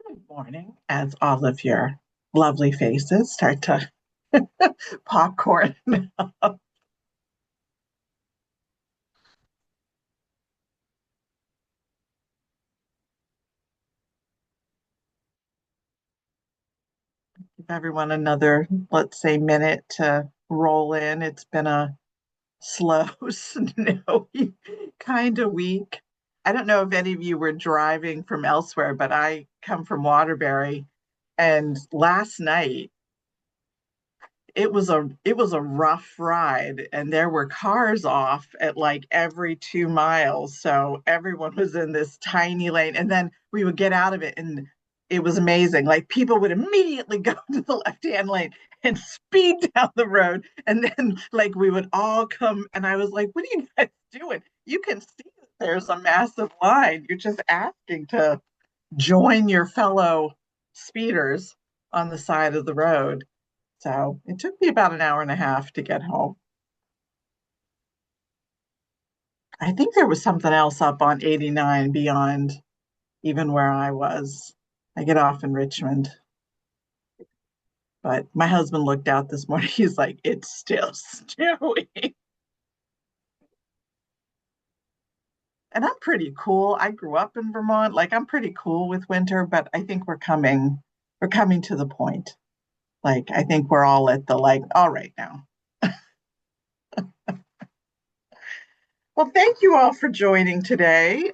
Good morning, as all of your lovely faces start to popcorn. Give everyone another, let's say, minute to roll in. It's been a slow, snowy kind of week. I don't know if any of you were driving from elsewhere, but I come from Waterbury, and last night it was a rough ride, and there were cars off at like every 2 miles, so everyone was in this tiny lane, and then we would get out of it and it was amazing. Like people would immediately go to the left hand lane and speed down the road, and then like we would all come, and I was like, what are you guys doing? You can see that there's a massive line. You're just asking to join your fellow speeders on the side of the road. So it took me about an hour and a half to get home. I think there was something else up on 89 beyond even where I was. I get off in Richmond, but my husband looked out this morning. He's like, it's still snowing. And I'm pretty cool. I grew up in Vermont. Like I'm pretty cool with winter, but I think we're coming to the point. Like I think we're all at the like, all right now. Well, thank you all for joining today.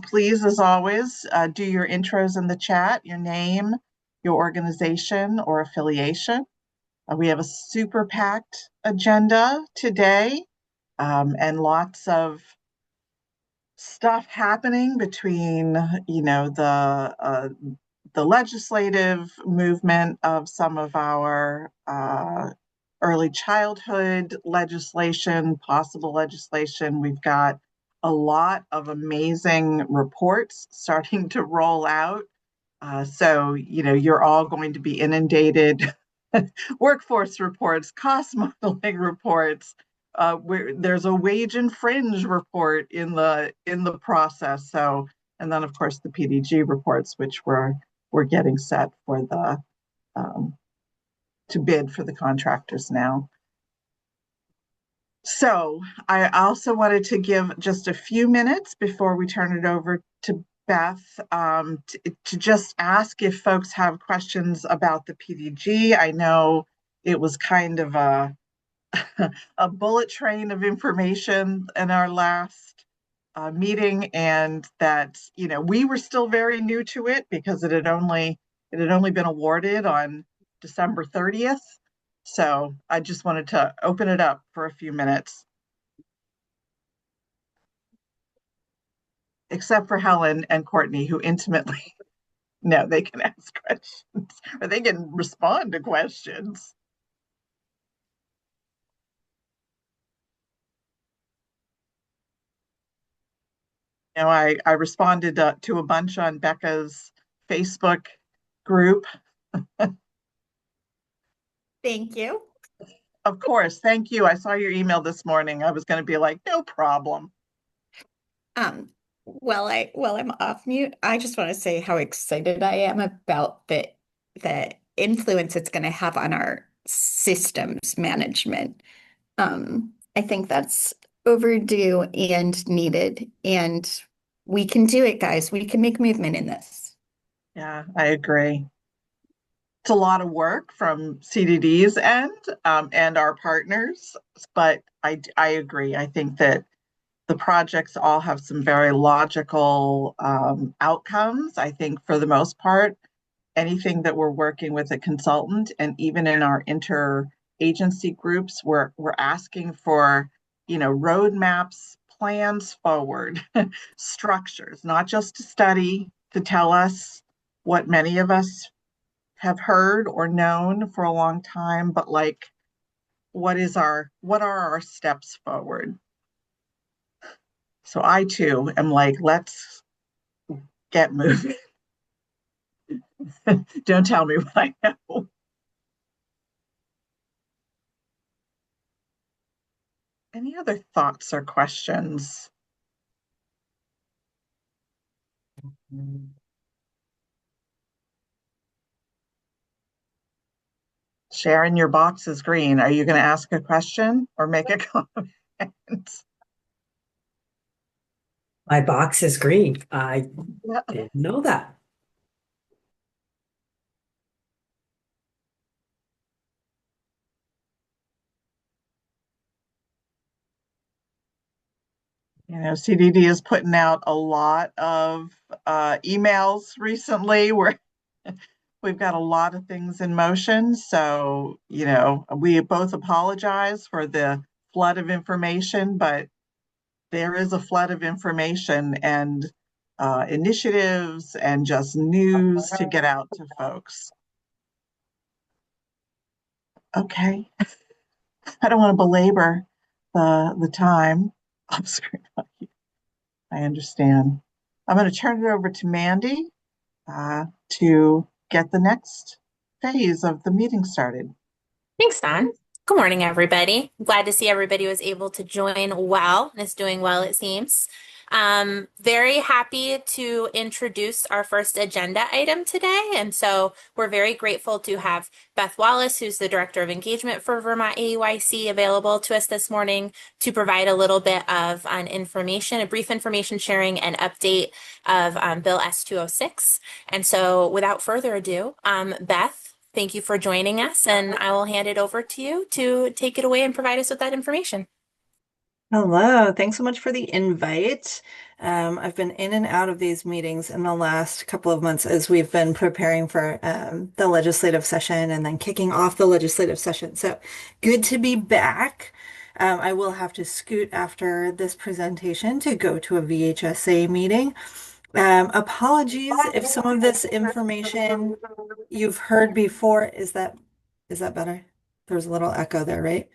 Please, as always, do your intros in the chat, your name, your organization or affiliation. We have a super packed agenda today, and lots of stuff happening between, the legislative movement of some of our early childhood legislation, possible legislation. We've got a lot of amazing reports starting to roll out. You're all going to be inundated. Workforce reports, cost modeling reports. There's a wage and fringe report in the process. So, and then of course the PDG reports, which we're getting set for the um, to bid for the contractors now. So I also wanted to give just a few minutes before we turn it over to Beth, to just ask if folks have questions about the PDG. I know it was kind of a bullet train of information in our last meeting, and that we were still very new to it because it had only been awarded on December 30th. So I just wanted to open it up for a few minutes, except for Helen and Courtney, who intimately know they can ask questions or they can respond to questions. I responded to a bunch on Becca's Facebook group. Thank you. Of course, thank you. I saw your email this morning. I was going to be like, no problem. While I'm off mute, I just want to say how excited I am about the influence it's going to have on our systems management. I think that's overdue and needed, and we can do it, guys. We can make movement in this. Yeah, I agree. It's a lot of work from CDD's end, and our partners, but I agree. I think that the projects all have some very logical outcomes. I think for the most part, anything that we're working with a consultant, and even in our interagency groups, we're asking for, roadmaps, plans forward, structures, not just to study, to tell us what many of us have heard or known for a long time, but like what are our steps forward? So I too am like, let's get moving. Don't tell me what I know. Any other thoughts or questions? Sharon, your box is green. Are you going to ask a question or make a comment? My box is green. I Yeah. didn't know that. CDD is putting out a lot of emails recently where we've got a lot of things in motion. So, we both apologize for the flood of information, but there is a flood of information and initiatives and just news to get out to folks. Okay. I don't want to belabor the time. I'm sorry. I understand. I'm going to turn it over to Mandy to get the next phase of the meeting started. Thanks, Don. Good morning, everybody. Glad to see everybody was able to join well and is doing well, it seems. Very happy to introduce our first agenda item today. And so we're very grateful to have Beth Wallace, who's the Director of Engagement for Vermont AEYC, available to us this morning to provide a little bit of a brief information sharing and update of Bill S-206. And so without further ado, Beth, thank you for joining us, and I will hand it over to you to take it away and provide us with that information. Hello, thanks so much for the invite. I've been in and out of these meetings in the last couple of months as we've been preparing for the legislative session and then kicking off the legislative session. So good to be back. I will have to scoot after this presentation to go to a VHSA meeting. Apologies if some of this information you've heard before. Is that better? There's a little echo there, right?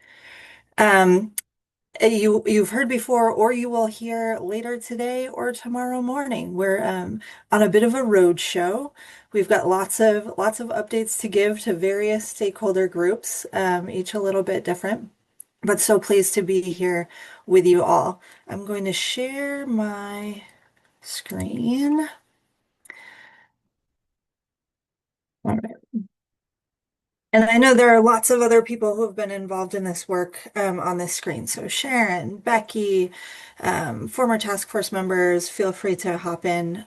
You've heard before, or you will hear later today or tomorrow morning. We're on a bit of a road show. We've got lots of updates to give to various stakeholder groups, each a little bit different. But so pleased to be here with you all. I'm going to share my screen. All right. And I know there are lots of other people who have been involved in this work on this screen. So Sharon, Becky, former task force members, feel free to hop in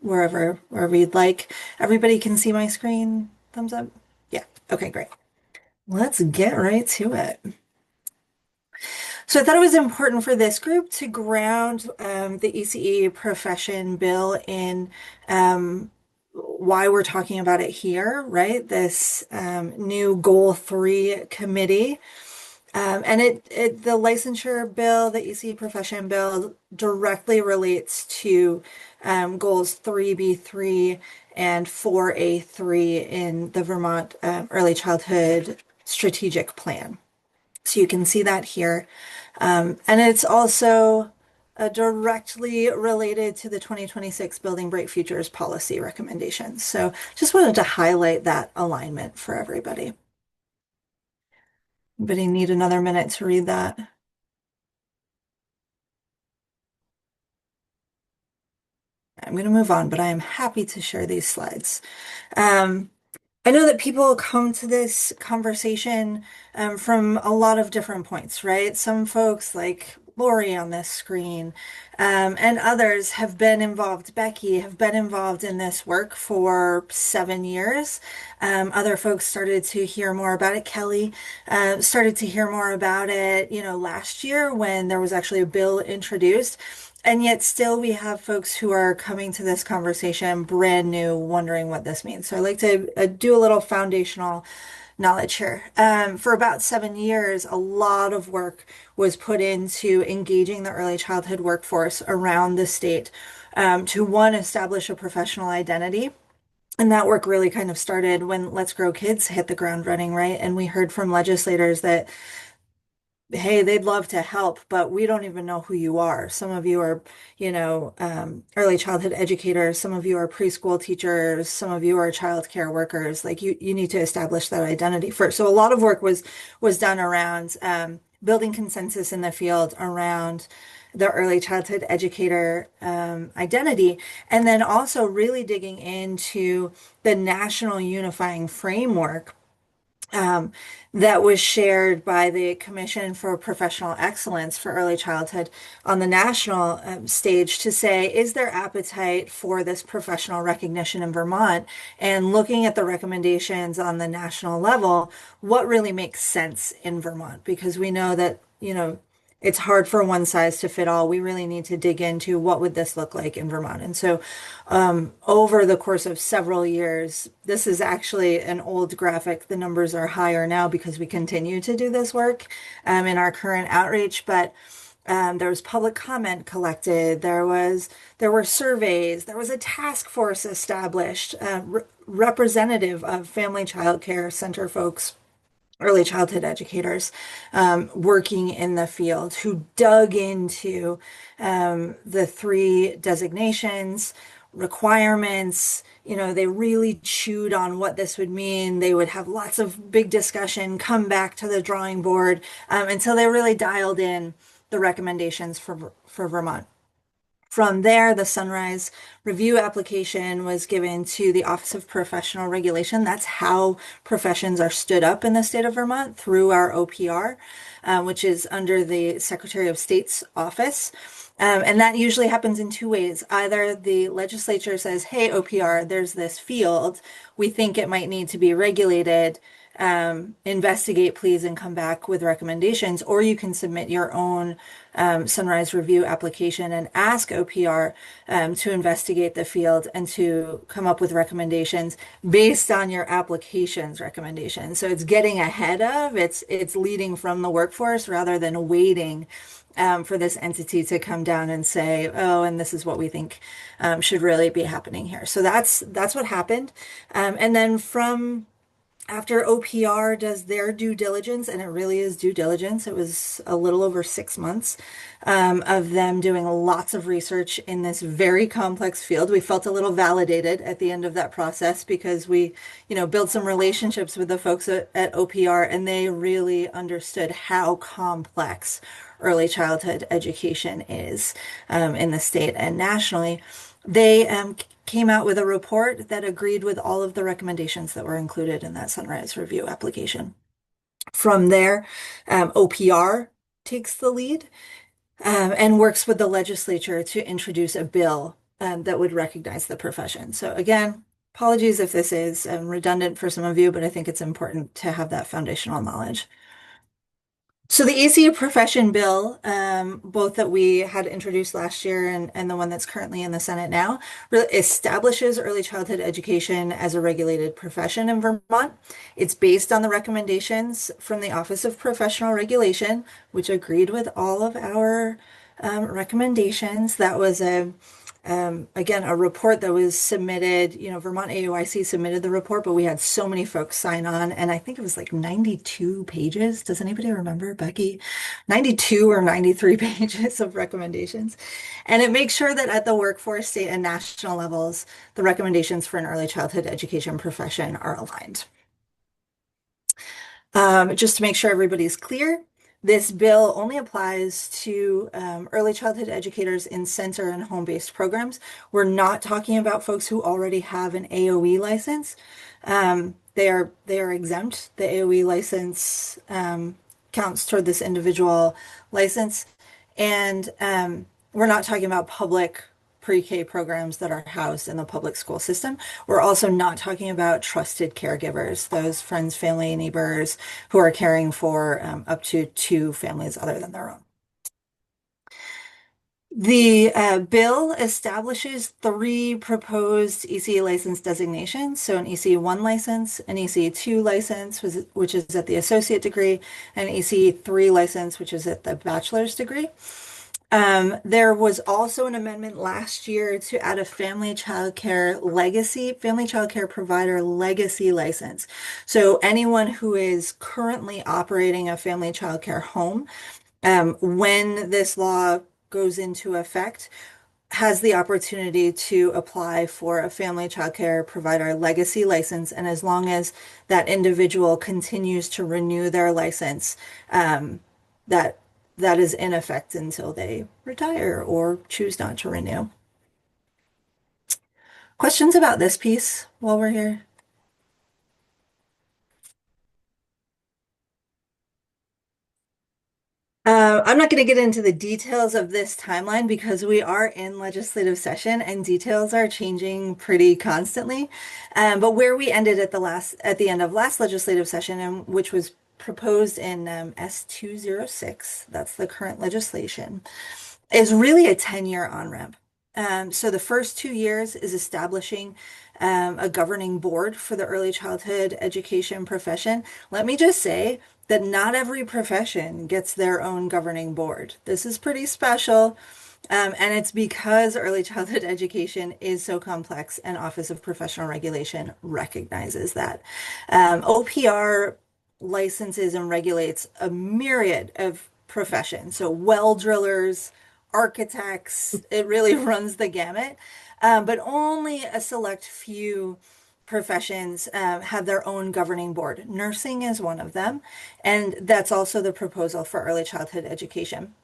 wherever you'd like. Everybody can see my screen? Thumbs up? Yeah. Okay, great. Let's get right to it. So I thought it was important for this group to ground the ECE profession bill in why we're talking about it here, right? This new Goal 3 committee. And the licensure bill, the ECE profession bill, directly relates to goals 3B3 and 4A3 in the Vermont Early Childhood Strategic Plan. So you can see that here. And it's also directly related to the 2026 Building Bright Futures policy recommendations. So just wanted to highlight that alignment for everybody. Anybody need another minute to read that? I'm going to move on, but I am happy to share these slides. I know that people come to this conversation from a lot of different points, right? Some folks like Lori on this screen and others have been involved. Becky have been involved in this work for 7 years. Other folks started to hear more about it. Kelly started to hear more about it, last year when there was actually a bill introduced. And yet still we have folks who are coming to this conversation brand new, wondering what this means. So I'd like to do a little foundational knowledge here. For about 7 years, a lot of work was put into engaging the early childhood workforce around the state to, one, establish a professional identity. And that work really kind of started when Let's Grow Kids hit the ground running, right? And we heard from legislators that hey, they'd love to help, but we don't even know who you are. Some of you are, early childhood educators. Some of you are preschool teachers. Some of you are childcare workers. Like you need to establish that identity first. So a lot of work was done around building consensus in the field around the early childhood educator identity, and then also really digging into the national unifying framework um, that was shared by the Commission for Professional Excellence for Early Childhood on the national stage to say, is there appetite for this professional recognition in Vermont? And looking at the recommendations on the national level, what really makes sense in Vermont? Because we know that, it's hard for one size to fit all. We really need to dig into what would this look like in Vermont. And so over the course of several years, this is actually an old graphic. The numbers are higher now because we continue to do this work in our current outreach, but there was public comment collected. There were surveys. There was a task force established, representative of family child care center folks, early childhood educators working in the field who dug into the three designations, requirements. They really chewed on what this would mean. They would have lots of big discussion, come back to the drawing board until they really dialed in the recommendations for Vermont. From there, the Sunrise Review application was given to the Office of Professional Regulation. That's how professions are stood up in the state of Vermont through our OPR, which is under the Secretary of State's office. And that usually happens in two ways. Either the legislature says, hey, OPR, there's this field. We think it might need to be regulated. Investigate, please, and come back with recommendations. Or you can submit your own Sunrise Review application and ask OPR to investigate the field and to come up with recommendations based on your application's recommendations. So it's getting ahead of, it's leading from the workforce rather than waiting for this entity to come down and say, oh, and this is what we think should really be happening here. So that's what happened. And then after OPR does their due diligence, and it really is due diligence, it was a little over 6 months of them doing lots of research in this very complex field. We felt a little validated at the end of that process because we, built some relationships with the folks at OPR, and they really understood how complex early childhood education is in the state and nationally. They came out with a report that agreed with all of the recommendations that were included in that Sunrise Review application. From there, OPR takes the lead and works with the legislature to introduce a bill that would recognize the profession. So again, apologies if this is redundant for some of you, but I think it's important to have that foundational knowledge. So the ACA profession bill, both that we had introduced last year and the one that's currently in the Senate now, establishes early childhood education as a regulated profession in Vermont. It's based on the recommendations from the Office of Professional Regulation, which agreed with all of our recommendations. That was again, a report that was submitted, Vermont AOIC submitted the report, but we had so many folks sign on, and I think it was like 92 pages. Does anybody remember, Becky? 92 or 93 pages of recommendations. And it makes sure that at the workforce, state, and national levels, the recommendations for an early childhood education profession are aligned. Just to make sure everybody's clear, this bill only applies to early childhood educators in center and home-based programs. We're not talking about folks who already have an AOE license. They are exempt. The AOE license counts toward this individual license. And we're not talking about public pre-K programs that are housed in the public school system. We're also not talking about trusted caregivers, those friends, family, neighbors who are caring for up to 2 families other than their own. The bill establishes 3 proposed ECE license designations. So an ECE 1 license, an ECE 2 license, which is at the associate degree, and an ECE 3 license, which is at the bachelor's degree. There was also an amendment last year to add a family child care provider legacy license. So anyone who is currently operating a family child care home, when this law goes into effect, has the opportunity to apply for a family child care provider legacy license. And as long as that individual continues to renew their license, that is in effect until they retire or choose not to renew. Questions about this piece while we're here? I'm not going to get into the details of this timeline because we are in legislative session and details are changing pretty constantly. But where we ended at the end of last legislative session, and which was proposed in S206, that's the current legislation, is really a 10-year on-ramp. So the first 2 years is establishing a governing board for the early childhood education profession. Let me just say that not every profession gets their own governing board. This is pretty special. And it's because early childhood education is so complex, and Office of Professional Regulation recognizes that. OPR licenses and regulates a myriad of professions. So well drillers, architects, it really runs the gamut. But only a select few professions have their own governing board. Nursing is one of them, and that's also the proposal for early childhood education.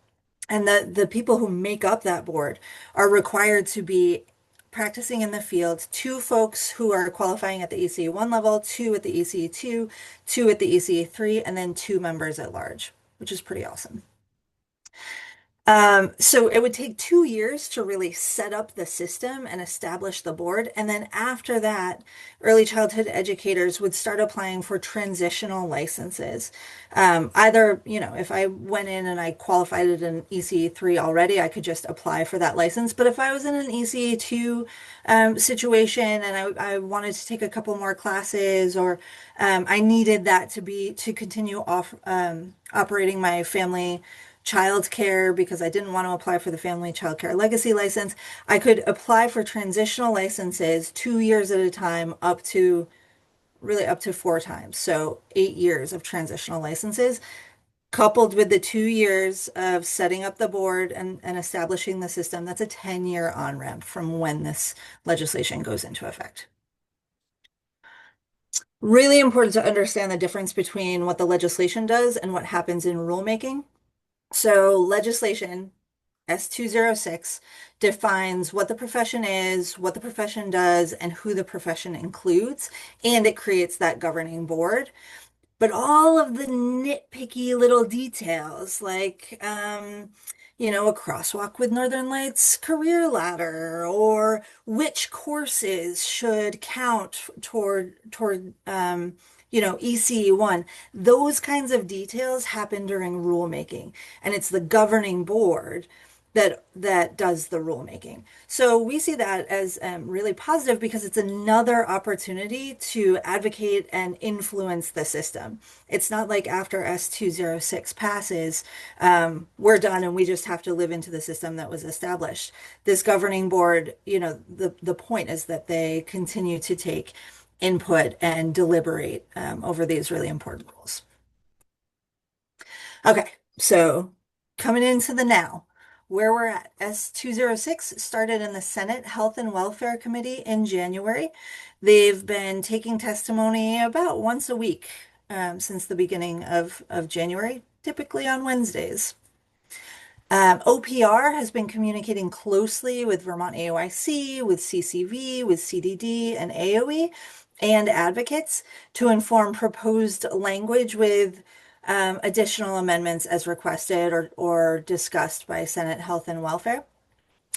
And the people who make up that board are required to be practicing in the field, 2 folks who are qualifying at the ECE1 level, 2 at the ECE2, 2 at the ECE3, and then 2 members at large, which is pretty awesome. So it would take 2 years to really set up the system and establish the board. And then after that, early childhood educators would start applying for transitional licenses. Either, if I went in and I qualified at an ECE3 already, I could just apply for that license. But if I was in an ECE2 situation and I wanted to take a couple more classes, or I needed that to continue operating my family childcare because I didn't want to apply for the family childcare legacy license, I could apply for transitional licenses 2 years at a time, up to 4 times. So 8 years of transitional licenses, coupled with the 2 years of setting up the board and establishing the system. That's a 10-year on-ramp from when this legislation goes into effect. Really important to understand the difference between what the legislation does and what happens in rulemaking. So legislation S206 defines what the profession is, what the profession does, and who the profession includes, and it creates that governing board. But all of the nitpicky little details, like a crosswalk with Northern Lights career ladder, or which courses should count toward ECE1, those kinds of details happen during rulemaking, and it's the governing board that does the rulemaking. So we see that as really positive because it's another opportunity to advocate and influence the system. It's not like after S206 passes, we're done and we just have to live into the system that was established. This governing board, the point is that they continue to take input and deliberate over these really important rules. Okay, so coming into the now, where we're at. S206 started in the Senate Health and Welfare Committee in January. They've been taking testimony about once a week since the beginning of January, typically on Wednesdays. OPR has been communicating closely with Vermont AOIC, with CCV, with CDD and AOE, and advocates to inform proposed language with additional amendments as requested or discussed by Senate Health and Welfare.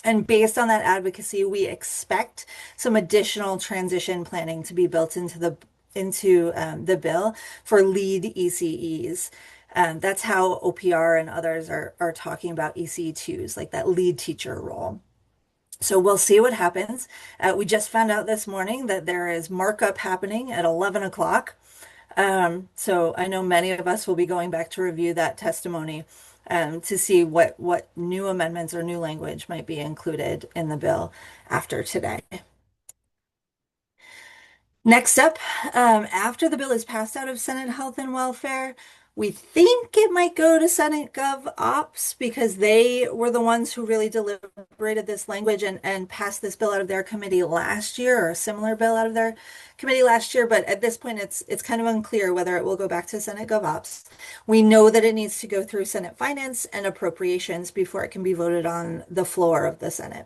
And based on that advocacy, we expect some additional transition planning to be built into the bill for lead ECEs. That's how OPR and others are talking about ECE2s, like that lead teacher role. So we'll see what happens. We just found out this morning that there is markup happening at 11 o'clock. So I know many of us will be going back to review that testimony to see what new amendments or new language might be included in the bill after today. Next up, after the bill is passed out of Senate Health and Welfare, we think it might go to Senate Gov Ops because they were the ones who really deliberated this language and passed this bill out of their committee last year, or a similar bill out of their committee last year. But at this point, it's kind of unclear whether it will go back to Senate Gov Ops. We know that it needs to go through Senate Finance and Appropriations before it can be voted on the floor of the Senate.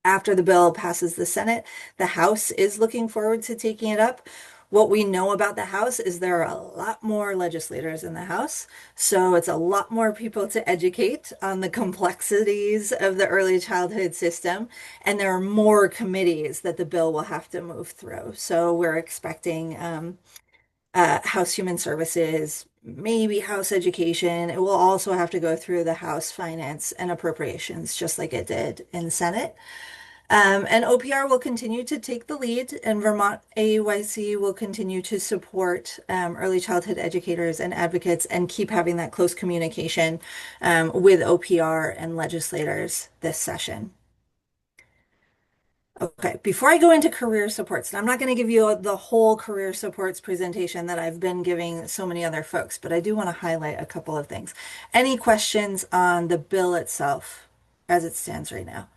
After the bill passes the Senate, the House is looking forward to taking it up. What we know about the House is there are a lot more legislators in the House, so it's a lot more people to educate on the complexities of the early childhood system, and there are more committees that the bill will have to move through. So we're expecting House Human Services, maybe House Education. It will also have to go through the House Finance and Appropriations, just like it did in Senate. And OPR will continue to take the lead, and Vermont AUYC will continue to support early childhood educators and advocates and keep having that close communication with OPR and legislators this session. Okay, before I go into career supports, and I'm not going to give you the whole career supports presentation that I've been giving so many other folks, but I do want to highlight a couple of things. Any questions on the bill itself as it stands right now,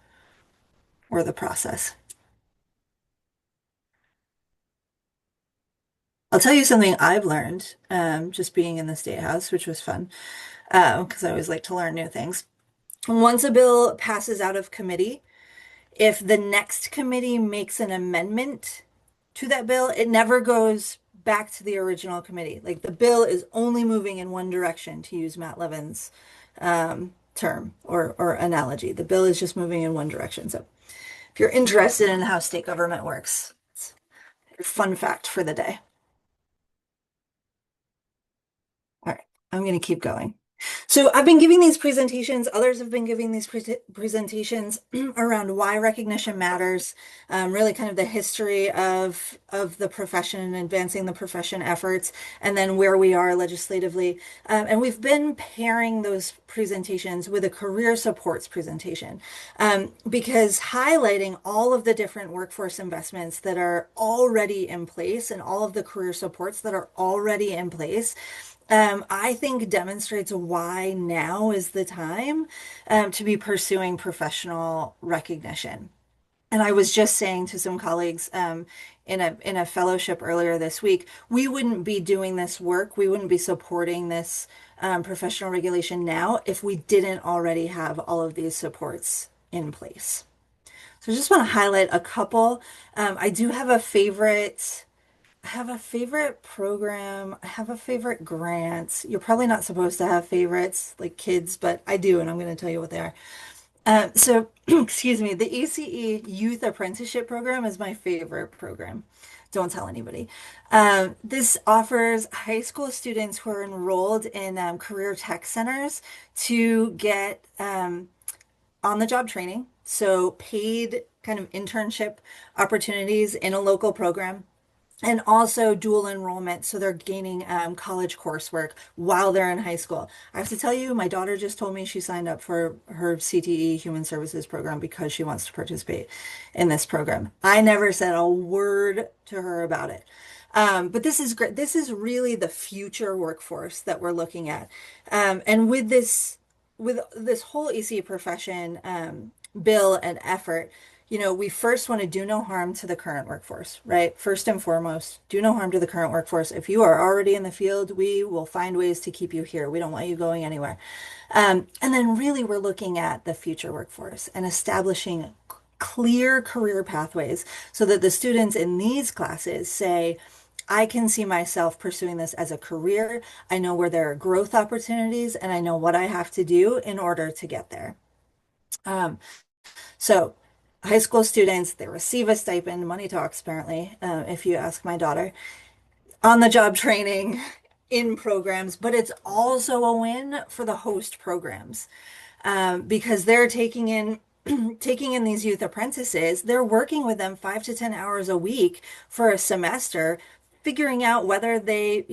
or the process? I'll tell you something I've learned just being in the State House, which was fun because I always like to learn new things. Once a bill passes out of committee, if the next committee makes an amendment to that bill, it never goes back to the original committee. Like the bill is only moving in one direction, to use Matt Levin's term or analogy. The bill is just moving in one direction. So if you're interested in how state government works, it's a fun fact for the day. All right, I'm going to keep going. So I've been giving these presentations, others have been giving these presentations around why recognition matters, really kind of the history of the profession and advancing the profession efforts, and then where we are legislatively. And we've been pairing those presentations with a career supports presentation because highlighting all of the different workforce investments that are already in place and all of the career supports that are already in place I think demonstrates why now is the time to be pursuing professional recognition. And I was just saying to some colleagues in a fellowship earlier this week, we wouldn't be doing this work, we wouldn't be supporting this professional regulation now if we didn't already have all of these supports in place. So I just want to highlight a couple. I do have a favorite. I have a favorite program. I have a favorite grant. You're probably not supposed to have favorites like kids, but I do, and I'm going to tell you what they are. So, excuse me, the ACE Youth Apprenticeship Program is my favorite program. Don't tell anybody. This offers high school students who are enrolled in career tech centers to get on-the-job training, so paid kind of internship opportunities in a local program and also dual enrollment, so they're gaining college coursework while they're in high school. I have to tell you, my daughter just told me she signed up for her CTE Human Services program because she wants to participate in this program. I never said a word to her about it. But this is great. This is really the future workforce that we're looking at. And with this whole ACE profession bill and effort, we first want to do no harm to the current workforce, right? First and foremost, do no harm to the current workforce. If you are already in the field, we will find ways to keep you here. We don't want you going anywhere. And then really we're looking at the future workforce and establishing clear career pathways so that the students in these classes say, I can see myself pursuing this as a career. I know where there are growth opportunities and I know what I have to do in order to get there. So high school students, they receive a stipend, money talks apparently, if you ask my daughter, on the job training in programs, but it's also a win for the host programs because they're taking in these youth apprentices, they're working with them 5 to 10 hours a week for a semester, figuring out whether they,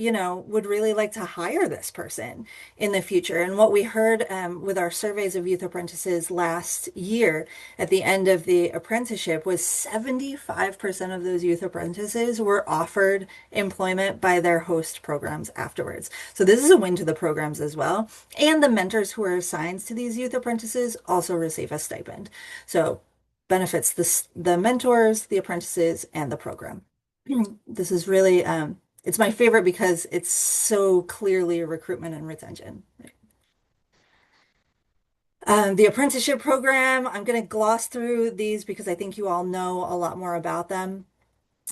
would really like to hire this person in the future. And what we heard with our surveys of youth apprentices last year at the end of the apprenticeship was 75% of those youth apprentices were offered employment by their host programs afterwards. So this is a win to the programs as well. And the mentors who are assigned to these youth apprentices also receive a stipend. So benefits the mentors, the apprentices, and the program. This is really, it's my favorite because it's so clearly recruitment and retention. The apprenticeship program, I'm going to gloss through these because I think you all know a lot more about them.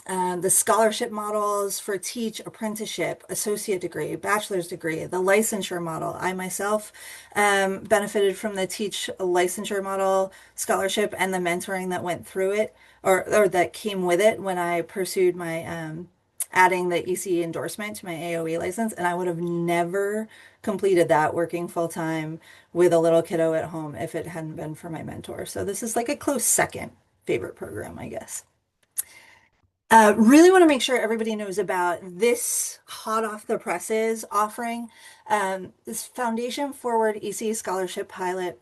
the scholarship models for teach, apprenticeship, associate degree, bachelor's degree, the licensure model. I myself benefited from the teach licensure model scholarship and the mentoring that went through it or that came with it when I pursued my adding the ECE endorsement to my AOE license. And I would have never completed that working full time with a little kiddo at home if it hadn't been for my mentor. So this is like a close second favorite program, I guess. Really want to make sure everybody knows about this hot off the presses offering. This Foundation Forward EC Scholarship Pilot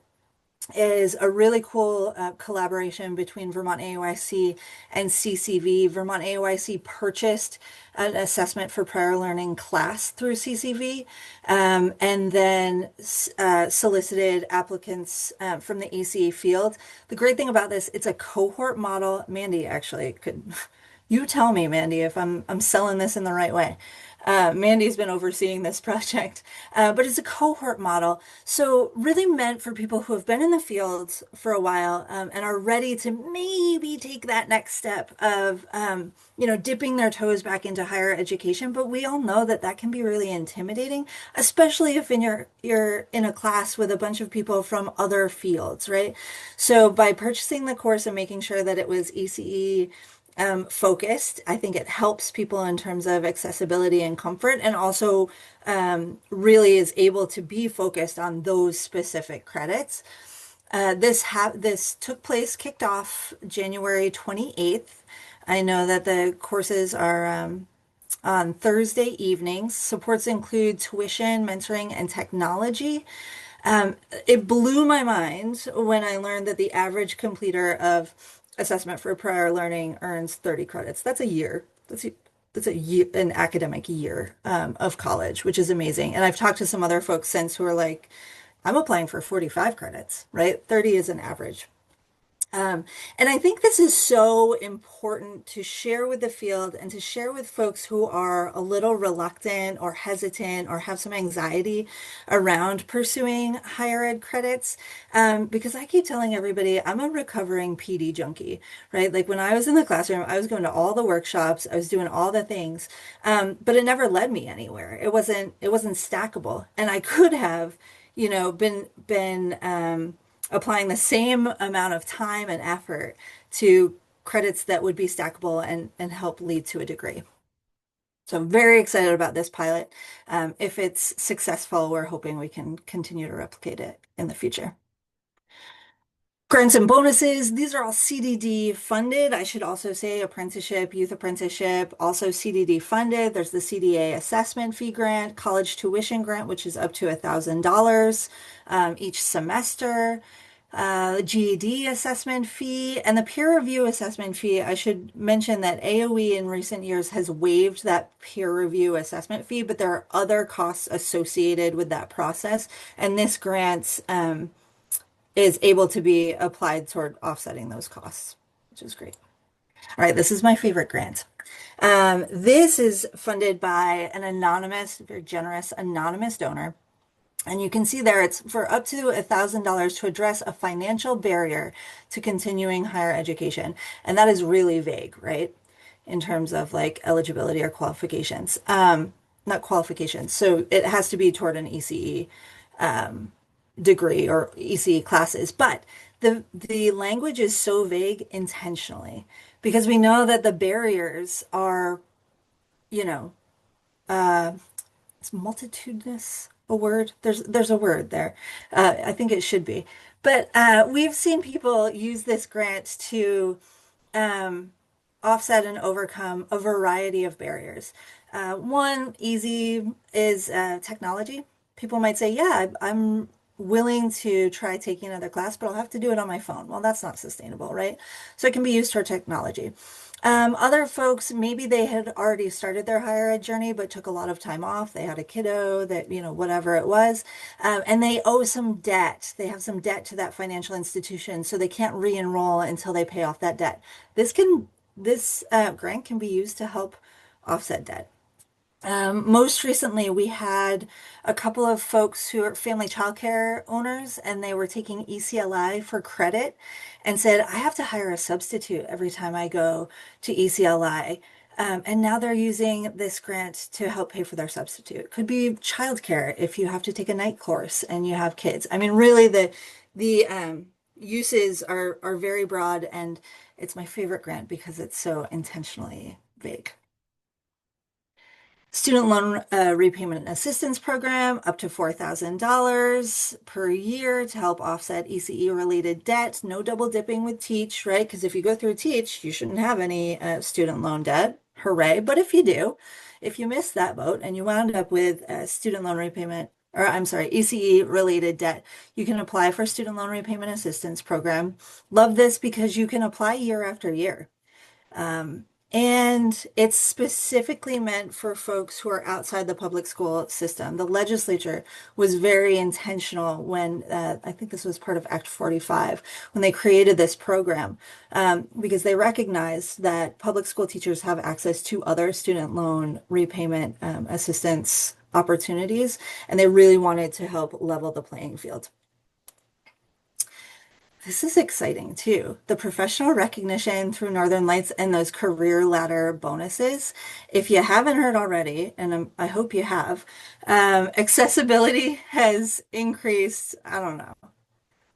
is a really cool collaboration between Vermont AOIC and CCV. Vermont AOIC purchased an assessment for prior learning class through CCV and then solicited applicants from the ECE field. The great thing about this, it's a cohort model. Mandy actually could. You tell me, Mandy, if I'm selling this in the right way. Mandy's been overseeing this project, but it's a cohort model. So really meant for people who have been in the field for a while and are ready to maybe take that next step of, dipping their toes back into higher education. But we all know that that can be really intimidating, especially if you're in a class with a bunch of people from other fields, right? So by purchasing the course and making sure that it was ECE focused. I think it helps people in terms of accessibility and comfort, and also really is able to be focused on those specific credits. This kicked off January 28th. I know that the courses are on Thursday evenings. Supports include tuition, mentoring, and technology. It blew my mind when I learned that the average completer of assessment for prior learning earns 30 credits. That's a year. That's a year, an academic year of college, which is amazing. And I've talked to some other folks since who are like, I'm applying for 45 credits, right? 30 is an average. And I think this is so important to share with the field and to share with folks who are a little reluctant or hesitant or have some anxiety around pursuing higher ed credits. Because I keep telling everybody I'm a recovering PD junkie, right? Like when I was in the classroom, I was going to all the workshops, I was doing all the things, but it never led me anywhere. It wasn't stackable. And I could have, been applying the same amount of time and effort to credits that would be stackable and help lead to a degree. So I'm very excited about this pilot. If it's successful, we're hoping we can continue to replicate it in the future. Grants and bonuses, these are all CDD funded. I should also say apprenticeship, youth apprenticeship, also CDD funded. There's the CDA assessment fee grant, college tuition grant, which is up to $1,000 each semester. GED assessment fee and the peer review assessment fee. I should mention that AOE in recent years has waived that peer review assessment fee, but there are other costs associated with that process. And this grant is able to be applied toward offsetting those costs, which is great. All right, this is my favorite grant. This is funded by an anonymous, very generous anonymous donor. And you can see there it's for up to $1,000 to address a financial barrier to continuing higher education. And that is really vague, right? In terms of like eligibility or qualifications. Not qualifications. So it has to be toward an ECE degree or ECE classes. But the language is so vague intentionally because we know that the barriers are, it's multitudinous. A word. There's a word there. I think it should be. But we've seen people use this grant to offset and overcome a variety of barriers. One easy is technology. People might say, yeah, I'm willing to try taking another class, but I'll have to do it on my phone. Well, that's not sustainable, right? So it can be used for technology. Other folks, maybe they had already started their higher ed journey, but took a lot of time off. They had a kiddo that, whatever it was, and they owe some debt. They have some debt to that financial institution, so they can't re-enroll until they pay off that debt. This grant can be used to help offset debt. Most recently, we had a couple of folks who are family childcare owners, and they were taking ECLI for credit and said, I have to hire a substitute every time I go to ECLI. And now they're using this grant to help pay for their substitute. Could be childcare if you have to take a night course and you have kids. I mean, really, the uses are very broad, and it's my favorite grant because it's so intentionally vague. Student loan repayment assistance program, up to $4,000 per year to help offset ECE related debt. No double dipping with Teach, right? Because if you go through Teach, you shouldn't have any student loan debt. Hooray. But if you do, if you missed that boat and you wound up with student loan repayment, or I'm sorry, ECE related debt, you can apply for student loan repayment assistance program. Love this because you can apply year after year. And it's specifically meant for folks who are outside the public school system. The legislature was very intentional when, I think this was part of Act 45, when they created this program, because they recognized that public school teachers have access to other student loan repayment assistance opportunities, and they really wanted to help level the playing field. This is exciting too. The professional recognition through Northern Lights and those career ladder bonuses. If you haven't heard already, and I hope you have, accessibility has increased. I don't know.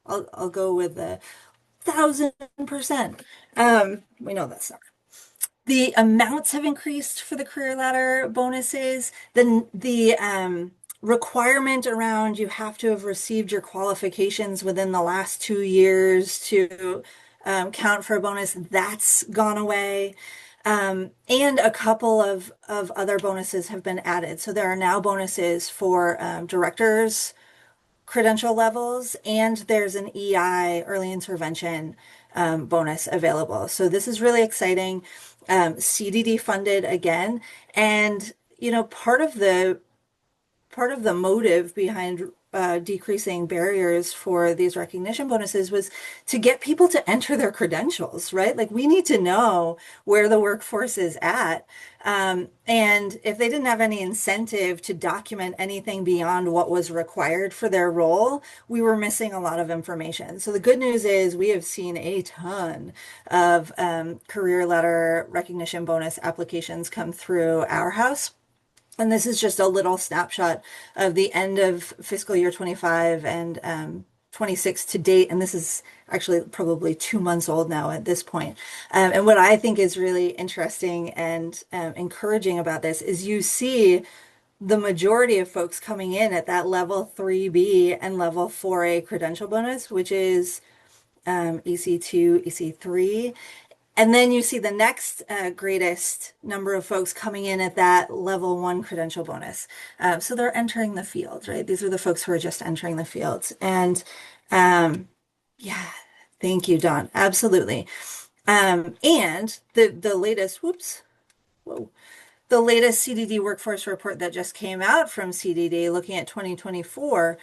I'll go with 1,000%. We know that's not. The amounts have increased for the career ladder bonuses. The requirement around you have to have received your qualifications within the last 2 years to count for a bonus, that's gone away. And a couple of other bonuses have been added. So there are now bonuses for directors' credential levels, and there's an EI, early intervention bonus available. So this is really exciting. CDD funded again. And, you know, part of the motive behind decreasing barriers for these recognition bonuses was to get people to enter their credentials, right? Like we need to know where the workforce is at. And if they didn't have any incentive to document anything beyond what was required for their role, we were missing a lot of information. So the good news is we have seen a ton of career letter recognition bonus applications come through our house. And this is just a little snapshot of the end of fiscal year 25 and 26 to date. And this is actually probably 2 months old now at this point. And what I think is really interesting and encouraging about this is you see the majority of folks coming in at that level 3B and level 4A credential bonus, which is EC2, EC3. And then you see the next greatest number of folks coming in at that level 1 credential bonus. So they're entering the field, right? These are the folks who are just entering the field. And yeah, thank you, Dawn. Absolutely. And the latest, the latest CDD workforce report that just came out from CDD looking at 2024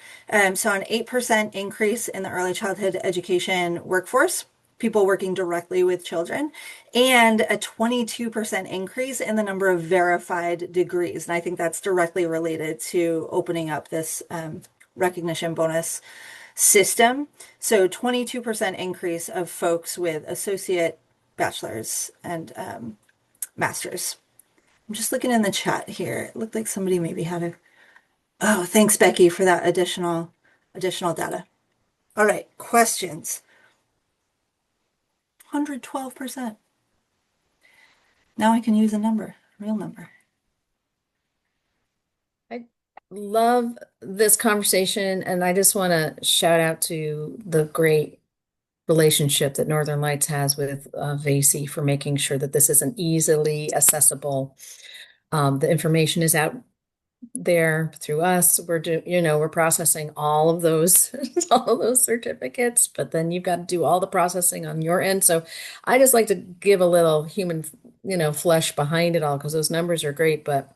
saw an 8% increase in the early childhood education workforce, people working directly with children, and a 22% increase in the number of verified degrees. And I think that's directly related to opening up this recognition bonus system. So 22% increase of folks with associate, bachelor's, and master's. I'm just looking in the chat here. It looked like somebody maybe had a, oh, thanks, Becky, for that additional data. All right, questions. 112%. Now I can use a number, real number. I love this conversation, and I just want to shout out to the great relationship that Northern Lights has with VAC for making sure that this is an easily accessible. The information is out there through us. We're processing all of those all of those certificates, but then you've got to do all the processing on your end. So I just like to give a little human, flesh behind it all, because those numbers are great, but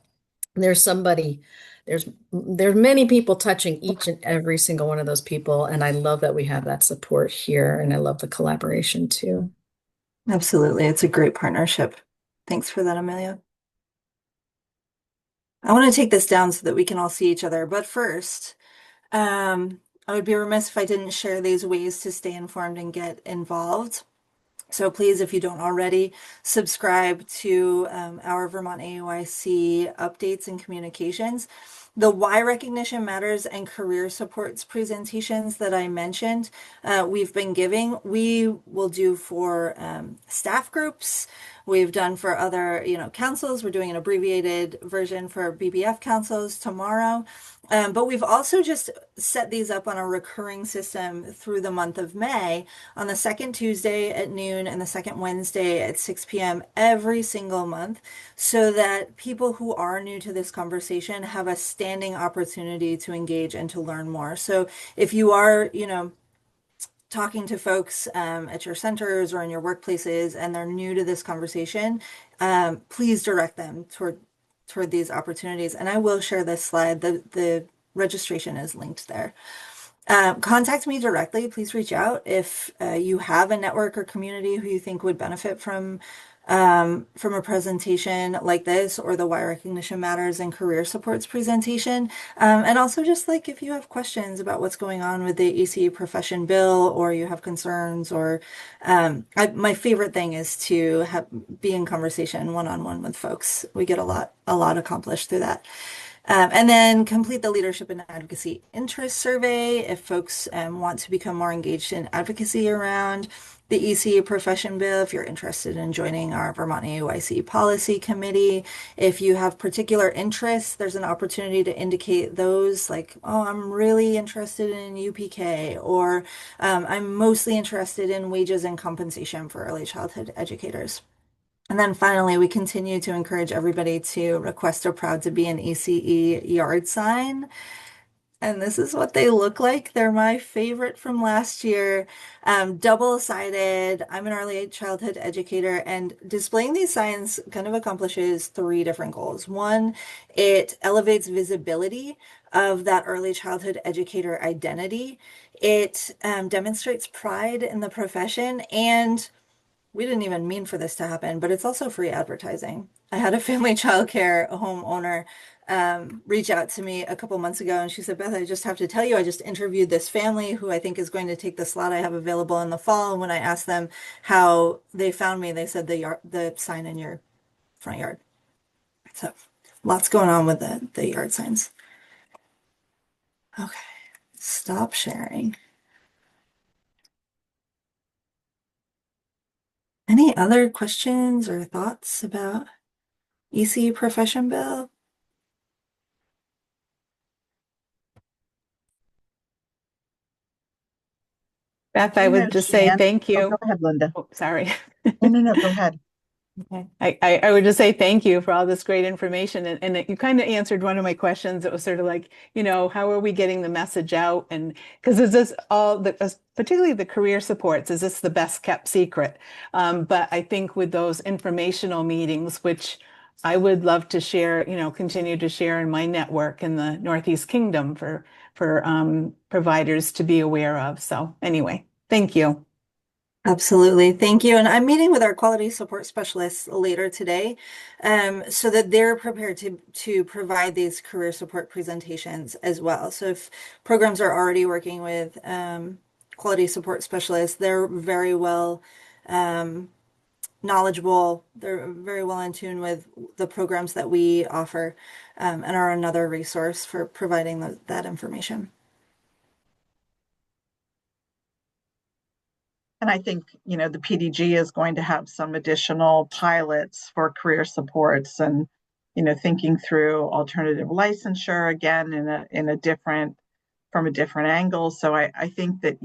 there's many people touching each and every single one of those people. And I love that we have that support here. And I love the collaboration too. Absolutely. It's a great partnership. Thanks for that, Amelia. I want to take this down so that we can all see each other. But first, I would be remiss if I didn't share these ways to stay informed and get involved. So please, if you don't already, subscribe to our Vermont AOIC updates and communications. The Why Recognition Matters and career supports presentations that I mentioned, we've been giving, we will do for staff groups. We've done for other, councils. We're doing an abbreviated version for BBF councils tomorrow. But we've also just set these up on a recurring system through the month of May on the second Tuesday at noon and the second Wednesday at 6 p.m. every single month, so that people who are new to this conversation have a standing opportunity to engage and to learn more. So if you are, talking to folks at your centers or in your workplaces and they're new to this conversation, please direct them toward these opportunities. And I will share this slide. The registration is linked there. Contact me directly. Please reach out if you have a network or community who you think would benefit from a presentation like this, or the Why Recognition Matters and career supports presentation. And also just like if you have questions about what's going on with the ECE profession bill, or you have concerns, or my favorite thing is to be in conversation one-on-one with folks. We get a lot accomplished through that. And then complete the leadership and advocacy interest survey if folks want to become more engaged in advocacy around the ECE profession bill. If you're interested in joining our Vermont AOIC policy committee, if you have particular interests, there's an opportunity to indicate those, like, oh, I'm really interested in UPK, or I'm mostly interested in wages and compensation for early childhood educators. And then finally, we continue to encourage everybody to request a Proud to be an ECE yard sign. And this is what they look like. They're my favorite from last year. Double-sided. I'm an early childhood educator, and displaying these signs kind of accomplishes three different goals. One, it elevates visibility of that early childhood educator identity. It demonstrates pride in the profession, and we didn't even mean for this to happen, but it's also free advertising. I had a family childcare homeowner reach out to me a couple months ago, and she said, Beth, I just have to tell you, I just interviewed this family who I think is going to take the slot I have available in the fall. And when I asked them how they found me, they said the sign in your front yard. So lots going on with the yard signs. Okay, stop sharing. Any other questions or thoughts about ECE profession bill? Beth, I would just say thank Oh, you. go ahead, Linda. Oh, sorry. No, go ahead. Okay. I would just say thank you for all this great information. And you kind of answered one of my questions. It was sort of like, how are we getting the message out? And because is this particularly the career supports, is this the best kept secret? But I think with those informational meetings, which I would love to share, continue to share in my network in the Northeast Kingdom for providers to be aware of. So anyway, thank you. Absolutely. Thank you. And I'm meeting with our quality support specialists later today, so that they're prepared to provide these career support presentations as well. So if programs are already working with quality support specialists, they're very well knowledgeable. They're very well in tune with the programs that we offer, and are another resource for providing that information. And I think, the PDG is going to have some additional pilots for career supports, and, thinking through alternative licensure again from a different angle. So I think that,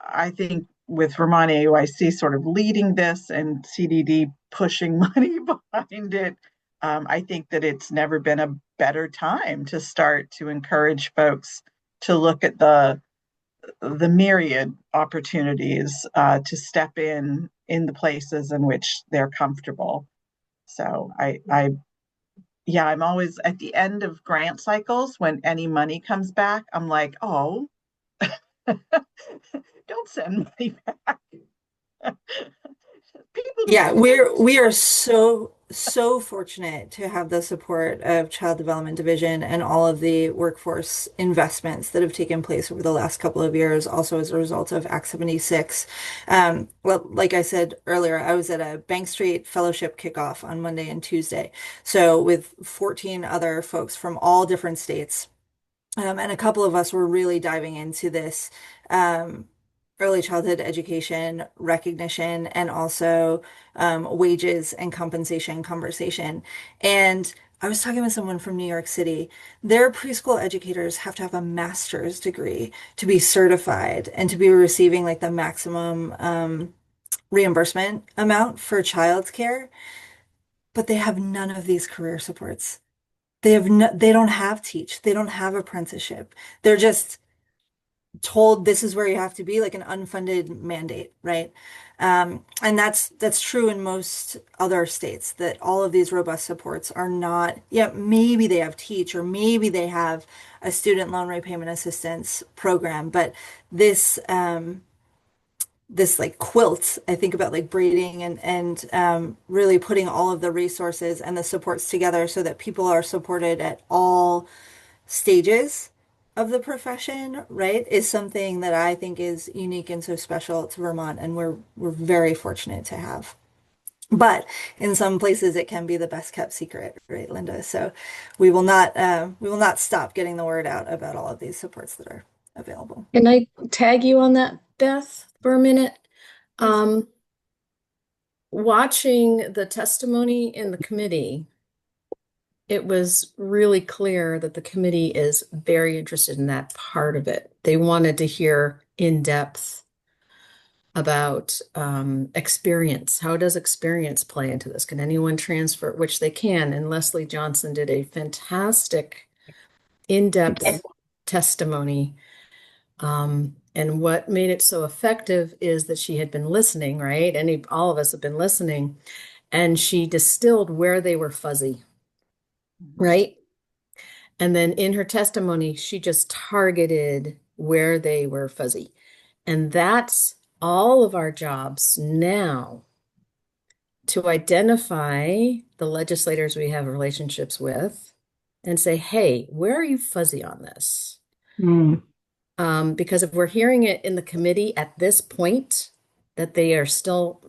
I think with Vermont AOIC sort of leading this and CDD pushing money behind it, I think that it's never been a better time to start to encourage folks to look at the myriad opportunities to step in the places in which they're comfortable. So I'm always at the end of grant cycles when any money comes back, I'm like, oh, don't send money back. People Yeah, we are so so fortunate to have the support of Child Development Division and all of the workforce investments that have taken place over the last couple of years, also as a result of Act 76. Well, like I said earlier, I was at a Bank Street Fellowship kickoff on Monday and Tuesday. So with 14 other folks from all different states. And a couple of us were really diving into this early childhood education recognition and also wages and compensation conversation. And I was talking with someone from New York City. Their preschool educators have to have a master's degree to be certified and to be receiving like the maximum reimbursement amount for childcare, but they have none of these career supports. They don't have teach. They don't have apprenticeship. They're just told this is where you have to be, like an unfunded mandate, right? And that's true in most other states, that all of these robust supports are not, yeah, maybe they have teach or maybe they have a student loan repayment assistance program, but this this like quilt, I think about like braiding and really putting all of the resources and the supports together so that people are supported at all stages of the profession, right, is something that I think is unique and so special to Vermont, and we're very fortunate to have. But in some places it can be the best kept secret, right, Linda? So we will not stop getting the word out about all of these supports that are available. Can I tag you on that, Beth, for a minute? Watching the testimony in the committee, it was really clear that the committee is very interested in that part of it. They wanted to hear in depth about experience. How does experience play into this? Can anyone transfer? Which they can. And Leslie Johnson did a fantastic in-depth testimony. And what made it so effective is that she had been listening, right? All of us have been listening, and she distilled where they were fuzzy, right? And then in her testimony, she just targeted where they were fuzzy. And that's all of our jobs now, to identify the legislators we have relationships with and say, hey, where are you fuzzy on this? Because if we're hearing it in the committee at this point, that they are still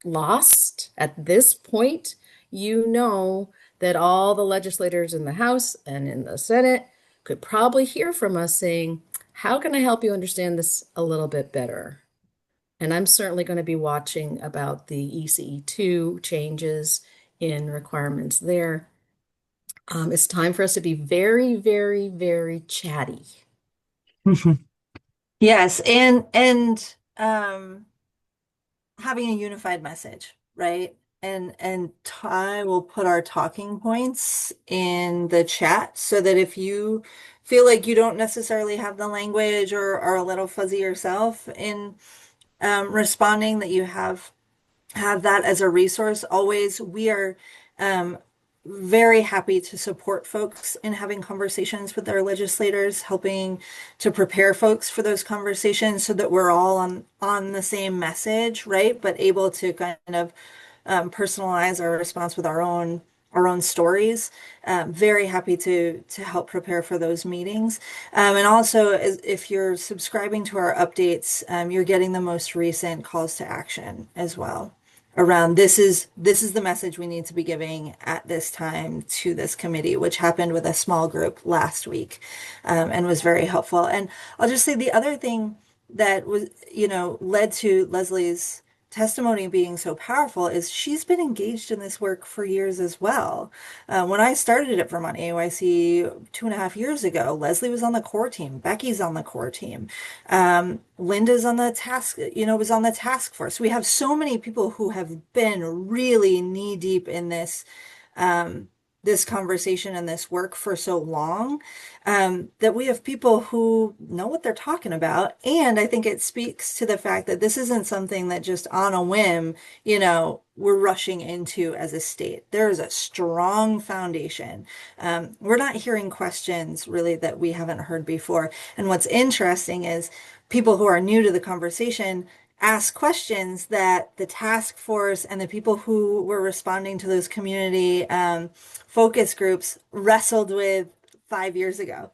lost at this point, you know that all the legislators in the House and in the Senate could probably hear from us saying, how can I help you understand this a little bit better? And I'm certainly going to be watching about the ECE2 changes in requirements there. It's time for us to be very, very, very chatty. Yes, and having a unified message, right? And I will put our talking points in the chat so that if you feel like you don't necessarily have the language or are a little fuzzy yourself in responding, that you have that as a resource. Always, we are very happy to support folks in having conversations with their legislators, helping to prepare folks for those conversations so that we're all on the same message, right? But able to kind of personalize our response with our own stories. Very happy to help prepare for those meetings. And also, if you're subscribing to our updates, you're getting the most recent calls to action as well. Around this is the message we need to be giving at this time to this committee, which happened with a small group last week, and was very helpful. And I'll just say the other thing that was, led to Leslie's testimony being so powerful is she's been engaged in this work for years as well. When I started at Vermont AOIC 2.5 years ago, Leslie was on the core team. Becky's on the core team. Linda's on the task, was on the task force. We have so many people who have been really knee deep in this, this conversation and this work for so long, that we have people who know what they're talking about. And I think it speaks to the fact that this isn't something that just on a whim, we're rushing into as a state. There is a strong foundation. We're not hearing questions really that we haven't heard before. And what's interesting is people who are new to the conversation ask questions that the task force and the people who were responding to those community focus groups wrestled with 5 years ago.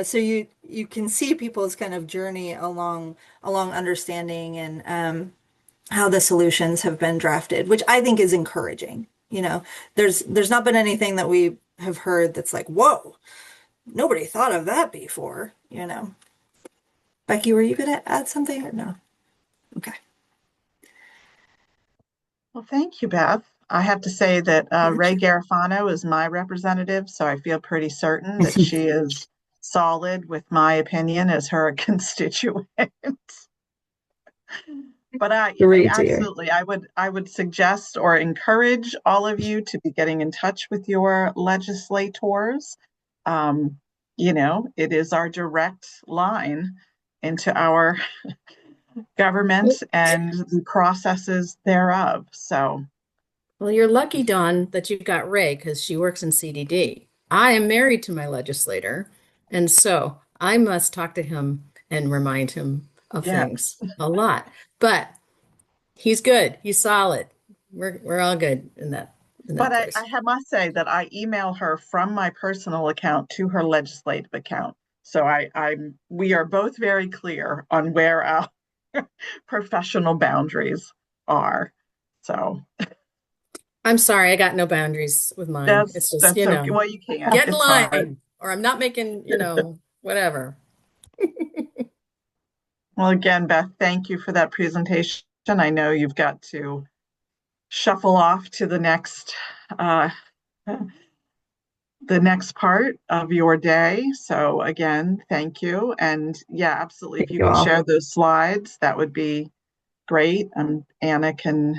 So you can see people's kind of journey along understanding and how the solutions have been drafted, which I think is encouraging. There's not been anything that we have heard that's like, whoa, nobody thought of that before. Becky, were you going to add something or no? Okay. Well, thank you, Beth. I have to say that Ray Garofano is my representative, so I feel pretty certain that she is solid with my opinion as her constituent. But I absolutely, I would suggest or encourage all of you to be getting in touch with your legislators. It is our direct line into our government and the processes thereof. So, well, you're lucky, Dawn, that you've got Ray because she works in CDD. I am married to my legislator, and so I must talk to him and remind him of things a lot. But he's good. He's solid. We're all good in that. But I must say that I email her from my personal account to her legislative account. So we are both very clear on where our professional boundaries are. So I'm sorry, I got no boundaries with mine. It's just, okay. Well, you can't. Get in line, or I'm not making, whatever. Well, again, Beth, thank you for that presentation. I know you've got to shuffle off to the next part of your day. So again, thank you. And yeah, absolutely. If you can share those slides, that would be great. Anna can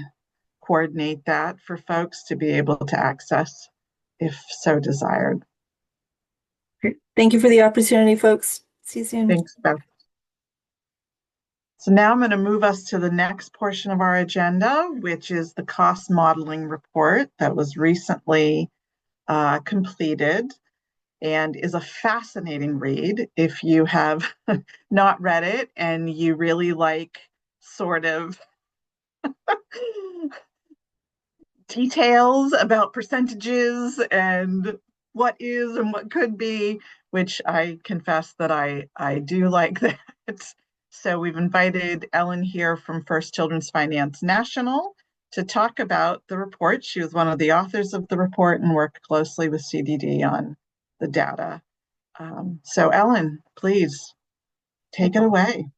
coordinate that for folks to be able to access if so desired. Thank you for the opportunity, folks. See you soon. Thanks, Beth. So now I'm going to move us to the next portion of our agenda, which is the cost modeling report that was recently completed and is a fascinating read if you have not read it and you really like sort of details about percentages and what is and what could be, which I confess that I do like that. So we've invited Ellen here from First Children's Finance National to talk about the report. She was one of the authors of the report and worked closely with CDD on the data. So Ellen, please take it away.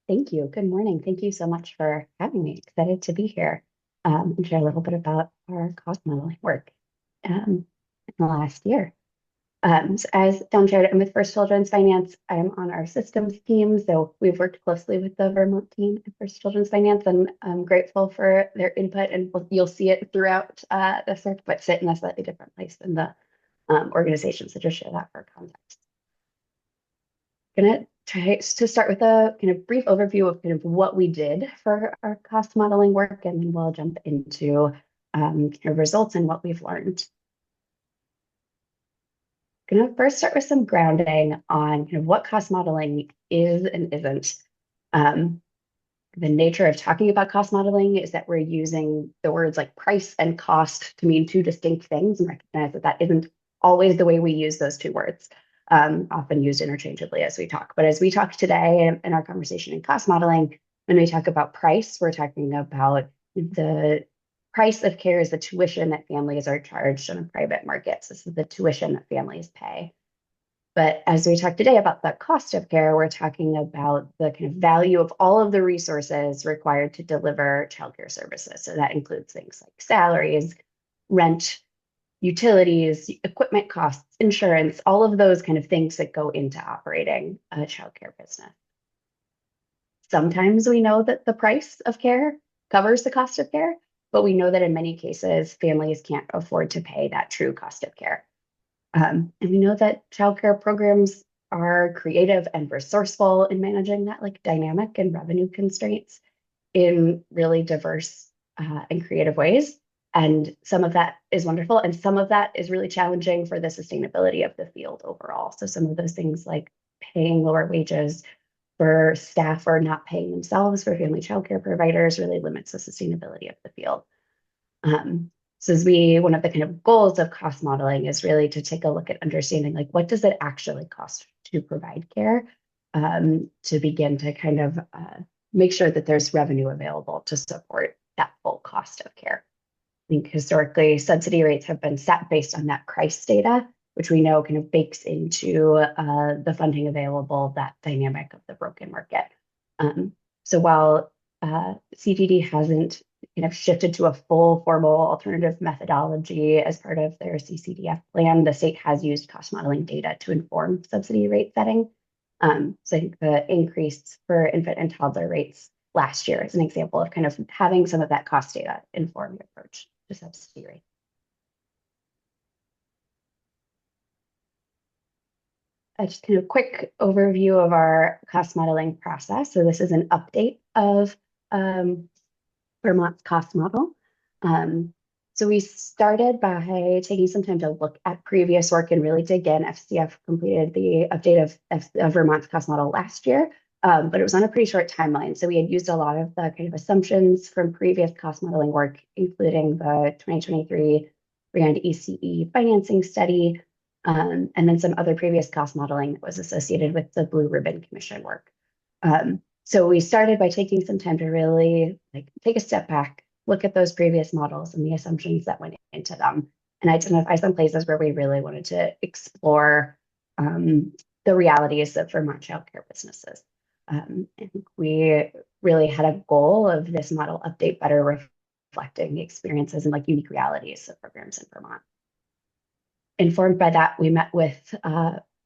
Thank you. Good morning. Thank you so much for having me. Excited to be here and share a little bit about our cost modeling work in the last year. So as Dawn shared, I'm with First Children's Finance. I'm on our systems team, so we've worked closely with the Vermont team at First Children's Finance, and I'm grateful for their input, and you'll see it throughout this work, but sit in a slightly different place than the organization, so just share that for context. I'm going to try to start with a kind of brief overview of kind of what we did for our cost modeling work, and then we'll jump into kind of results and what we've learned. I'm going to first start with some grounding on kind of what cost modeling is and isn't. The nature of talking about cost modeling is that we're using the words like price and cost to mean two distinct things, and recognize that that isn't always the way we use those two words, often used interchangeably as we talk. But as we talk today in our conversation in cost modeling, when we talk about price, we're talking about the price of care is the tuition that families are charged on a private market. So this is the tuition that families pay. But as we talk today about the cost of care, we're talking about the kind of value of all of the resources required to deliver childcare services. So that includes things like salaries, rent, utilities, equipment costs, insurance, all of those kind of things that go into operating a childcare business. Sometimes we know that the price of care covers the cost of care, but we know that in many cases, families can't afford to pay that true cost of care. And we know that childcare programs are creative and resourceful in managing that like dynamic and revenue constraints in really diverse and creative ways. And some of that is wonderful, and some of that is really challenging for the sustainability of the field overall. So some of those things like paying lower wages for staff or not paying themselves for family childcare providers really limits the sustainability of the field. So one of the kind of goals of cost modeling is really to take a look at understanding like what does it actually cost to provide care, to begin to kind of make sure that there's revenue available to support that full cost of care. I think historically subsidy rates have been set based on that price data, which we know kind of bakes into the funding available, that dynamic of the broken market. So while CDD hasn't kind of shifted to a full formal alternative methodology as part of their CCDF plan, the state has used cost modeling data to inform subsidy rate setting. So I think the increase for infant and toddler rates last year is an example of kind of having some of that cost data inform the approach to subsidy rate. Just kind of quick overview of our cost modeling process. So this is an update of Vermont's cost model. So we started by taking some time to look at previous work and really dig in. FCF completed the update of Vermont's cost model last year, but it was on a pretty short timeline. So we had used a lot of the kind of assumptions from previous cost modeling work, including the 2023 Rand ECE financing study, and then some other previous cost modeling that was associated with the Blue Ribbon Commission work. So we started by taking some time to really take a step back, look at those previous models and the assumptions that went into them, and identify some places where we really wanted to explore the realities of Vermont childcare businesses. And we really had a goal of this model update better reflecting the experiences and unique realities of programs in Vermont. Informed by that, we met with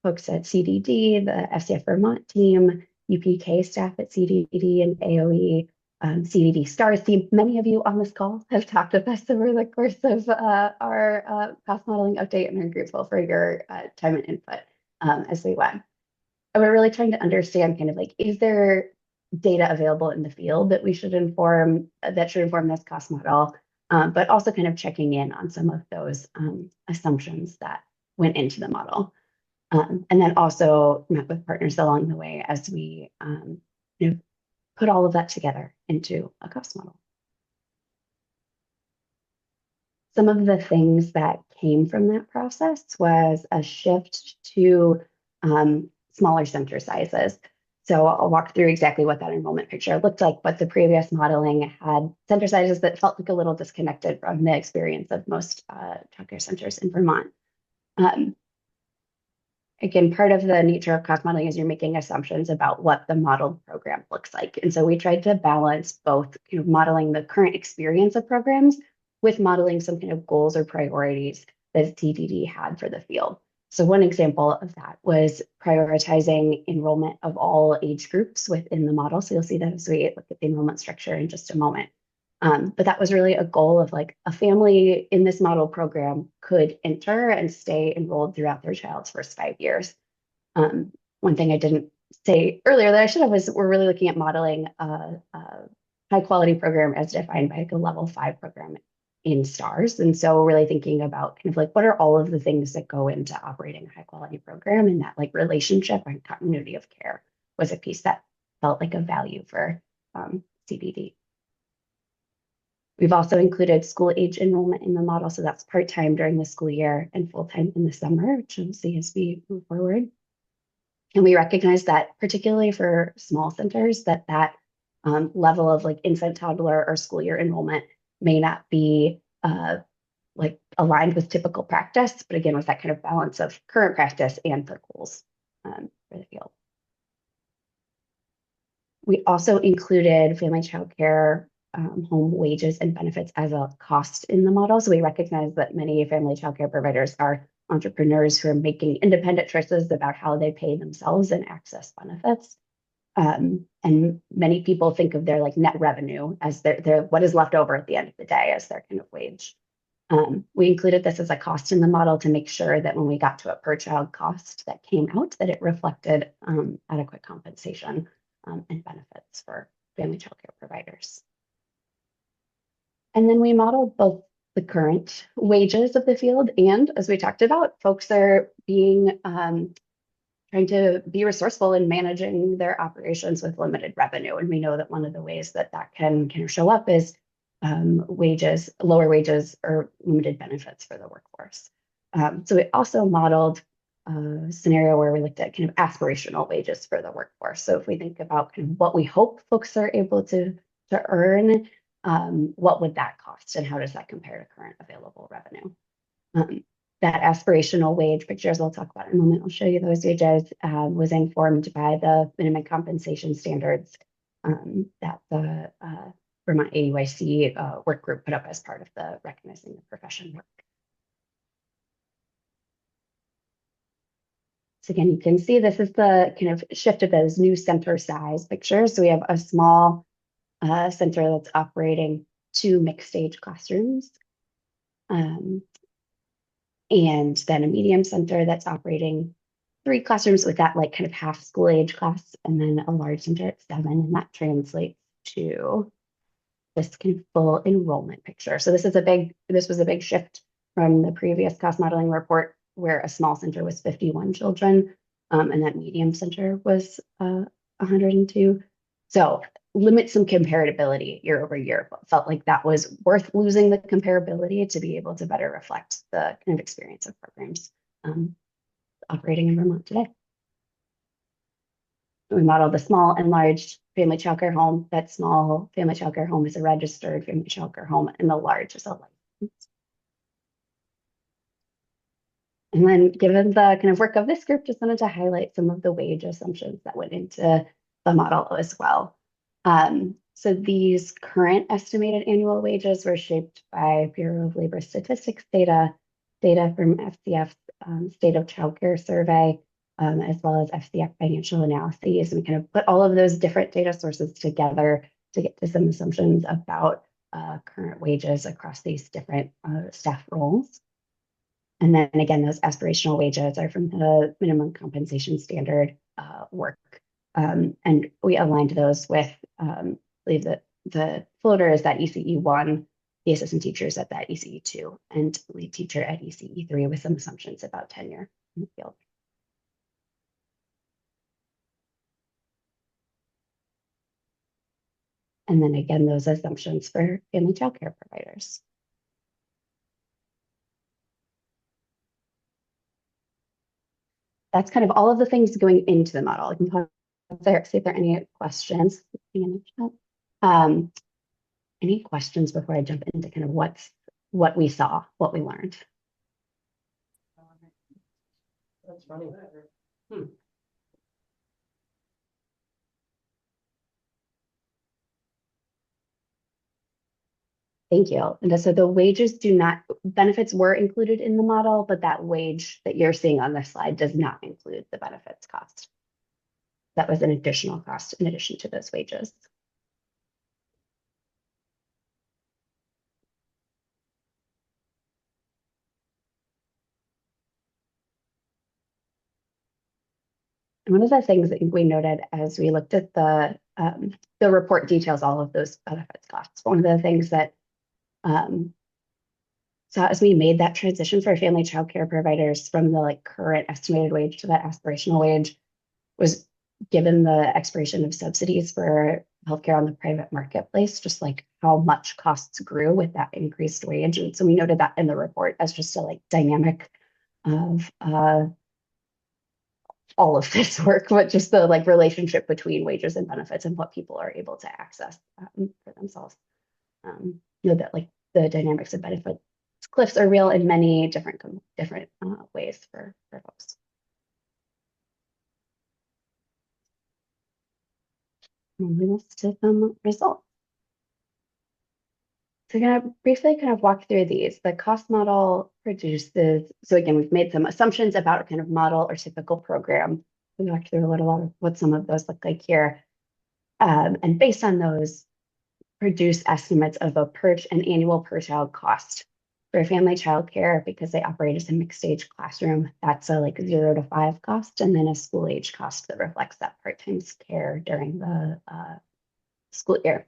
folks at CDD, the FCF Vermont team, UPK staff at CDD and AOE, CDD STARS team. Many of you on this call have talked with us over the course of our cost modeling update, and we're grateful for your time and input as we went. And we're really trying to understand is there data available in the field that we should inform, that should inform this cost model, but also kind of checking in on some of those assumptions that went into the model. And then also met with partners along the way as we put all of that together into a cost model. Some of the things that came from that process was a shift to smaller center sizes. So I'll walk through exactly what that enrollment picture looked like, but the previous modeling had center sizes that felt a little disconnected from the experience of most childcare centers in Vermont. Again, part of the nature of cost modeling is you're making assumptions about what the modeled program looks like. And so we tried to balance both modeling the current experience of programs with modeling some kind of goals or priorities that CDD had for the field. So one example of that was prioritizing enrollment of all age groups within the model. So you'll see that as we look at the enrollment structure in just a moment. But that was really a goal of a family in this model program could enter and stay enrolled throughout their child's first 5 years. One thing I didn't say earlier that I should have was we're really looking at modeling a high quality program as defined by a level 5 program in STARS. And so really thinking about what are all of the things that go into operating a high quality program, and that relationship and continuity of care was a piece that felt like a value for CDD. We've also included school age enrollment in the model. So that's part-time during the school year and full-time in the summer, which you'll see as we move forward. And we recognize that particularly for small centers, that level of infant, toddler, or school year enrollment may not be aligned with typical practice, but again, with that kind of balance of current practice and the goals for the field. We also included family childcare home wages and benefits as a cost in the model. So we recognize that many family childcare providers are entrepreneurs who are making independent choices about how they pay themselves and access benefits. And many people think of their net revenue as their what is left over at the end of the day as their kind of wage. We included this as a cost in the model to make sure that when we got to a per child cost that came out, that it reflected adequate compensation and benefits for family childcare providers. And then we modeled both the current wages of the field and, as we talked about, folks are being trying to be resourceful in managing their operations with limited revenue. And we know that one of the ways that that can show up is wages, lower wages or limited benefits for the workforce. So we also modeled a scenario where we looked at kind of aspirational wages for the workforce. So if we think about kind of what we hope folks are able to earn, what would that cost and how does that compare to current available revenue? That aspirational wage pictures I'll talk about in a moment, I'll show you those wages, was informed by the minimum compensation standards that the Vermont AUIC work group put up as part of the Recognizing the Profession work. So again, you can see this is the kind of shift of those new center size pictures. So we have a small center that's operating 2 mixed age classrooms. And then a medium center that's operating 3 classrooms with that like kind of half school age class, and then a large center at 7, and that translates to this kind of full enrollment picture. So this was a big shift from the previous cost modeling report where a small center was 51 children, and that medium center was 102. So limit some comparability year over year. Felt like that was worth losing the comparability to be able to better reflect the kind of experience of programs operating in Vermont today. We modeled the small and large family childcare home. That small family childcare home is a registered family childcare home, and the large is a licensed. And then given the kind of work of this group, just wanted to highlight some of the wage assumptions that went into the model as well. So these current estimated annual wages were shaped by Bureau of Labor Statistics data from FCF's State of Childcare Survey, as well as FCF financial analyses. And we kind of put all of those different data sources together to get to some assumptions about current wages across these different staff roles. And then again, those aspirational wages are from the minimum compensation standard work. And we aligned those with, I believe that the floater is that ECE1, the assistant teachers at that ECE2, and lead teacher at ECE3 with some assumptions about tenure in the field. And then again, those assumptions for family childcare providers. That's kind of all of the things going into the model. I can pause there, see if there are any questions. Any questions before I jump into kind of what we saw, what we learned? That's funny. Thank you. And so the wages benefits were included in the model, but that wage that you're seeing on this slide does not include the benefits cost. That was an additional cost in addition to those wages. And one of the things that we noted as we looked at the report details all of those benefits costs. One of the things that so as we made that transition for family childcare providers from the current estimated wage to that aspirational wage was given the expiration of subsidies for healthcare on the private marketplace, just like how much costs grew with that increased wage. And so we noted that in the report as just a dynamic of all of this work, but just the relationship between wages and benefits and what people are able to access for themselves. Know that the dynamics of benefit cliffs are real in many different ways for folks. Moving us to some results. So I'm going to briefly kind of walk through these. The cost model produces, so again, we've made some assumptions about a kind of model or typical program. We walked through a little of what some of those look like here. And based on those, produce estimates of an annual per child cost. For family childcare, because they operate as a mixed age classroom, that's a 0 to 5 cost, and then a school age cost that reflects that part-time care during the school year.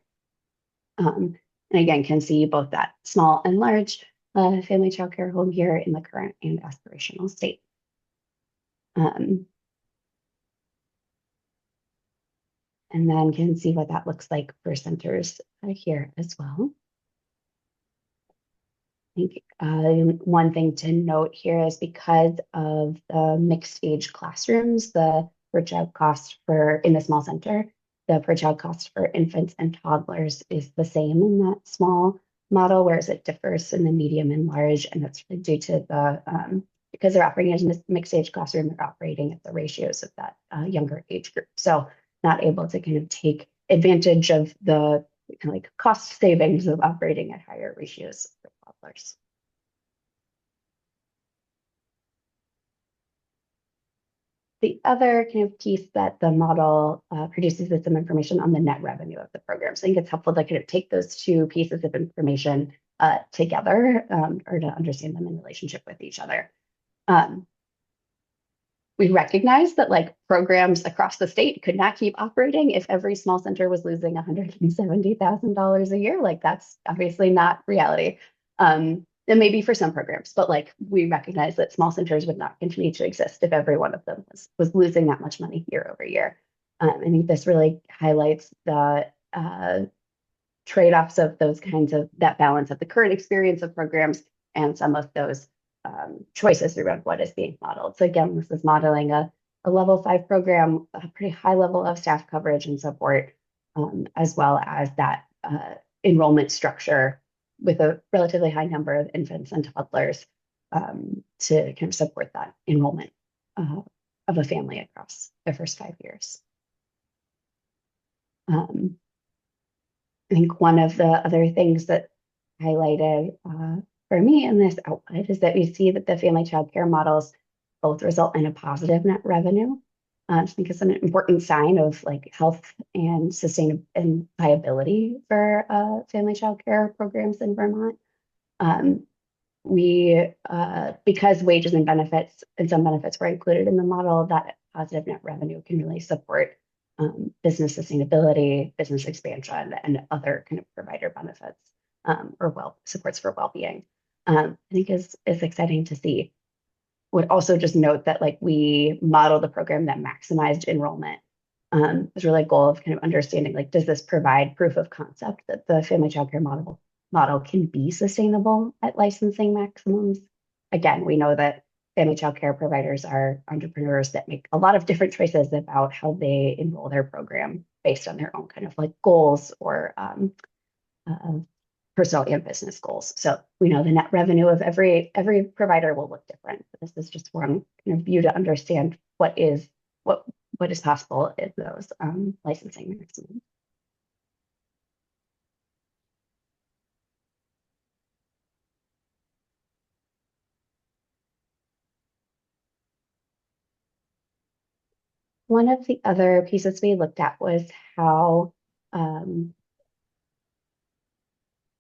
And again, can see both that small and large family childcare home here in the current and aspirational state. and then can see what that looks like for centers here as well. I think one thing to note here is because of the mixed age classrooms, the per child cost for in the small center, the per child cost for infants and toddlers is the same in that small model, whereas it differs in the medium and large, and that's really due to the because they're operating as a mixed age classroom, they're operating at the ratios of that younger age group, so not able to kind of take advantage of the kind of like cost savings of operating at higher ratios for toddlers. The other kind of piece that the model produces is some information on the net revenue of the program. So I think it's helpful to kind of take those two pieces of information together or to understand them in relationship with each other. We recognize that like programs across the state could not keep operating if every small center was losing $170,000 a year. Like that's obviously not reality. And maybe for some programs, but like we recognize that small centers would not continue to exist if every one of them was losing that much money year over year. I think this really highlights the trade-offs of those kinds of that balance of the current experience of programs and some of those choices around what is being modeled. So again, this is modeling a level 5 program, a pretty high level of staff coverage and support, as well as that enrollment structure with a relatively high number of infants and toddlers to kind of support that enrollment of a family across the first 5 years. I think one of the other things that highlighted for me in this output is that we see that the family child care models both result in a positive net revenue. I think it's an important sign of like health and sustainability and viability for family child care programs in Vermont. Because wages and benefits and some benefits were included in the model, that positive net revenue can really support business sustainability, business expansion, and other kind of provider benefits or supports for well-being. I think is exciting to see. Would also just note that like we modeled a program that maximized enrollment. Was really a goal of kind of understanding like, does this provide proof of concept that the family child care model can be sustainable at licensing maximums? Again, we know that family child care providers are entrepreneurs that make a lot of different choices about how they enroll their program based on their own kind of like goals or personal and business goals. So we know the net revenue of every provider will look different. This is just one kind of view to understand what is possible in those licensing maximums. One of the other pieces we looked at was how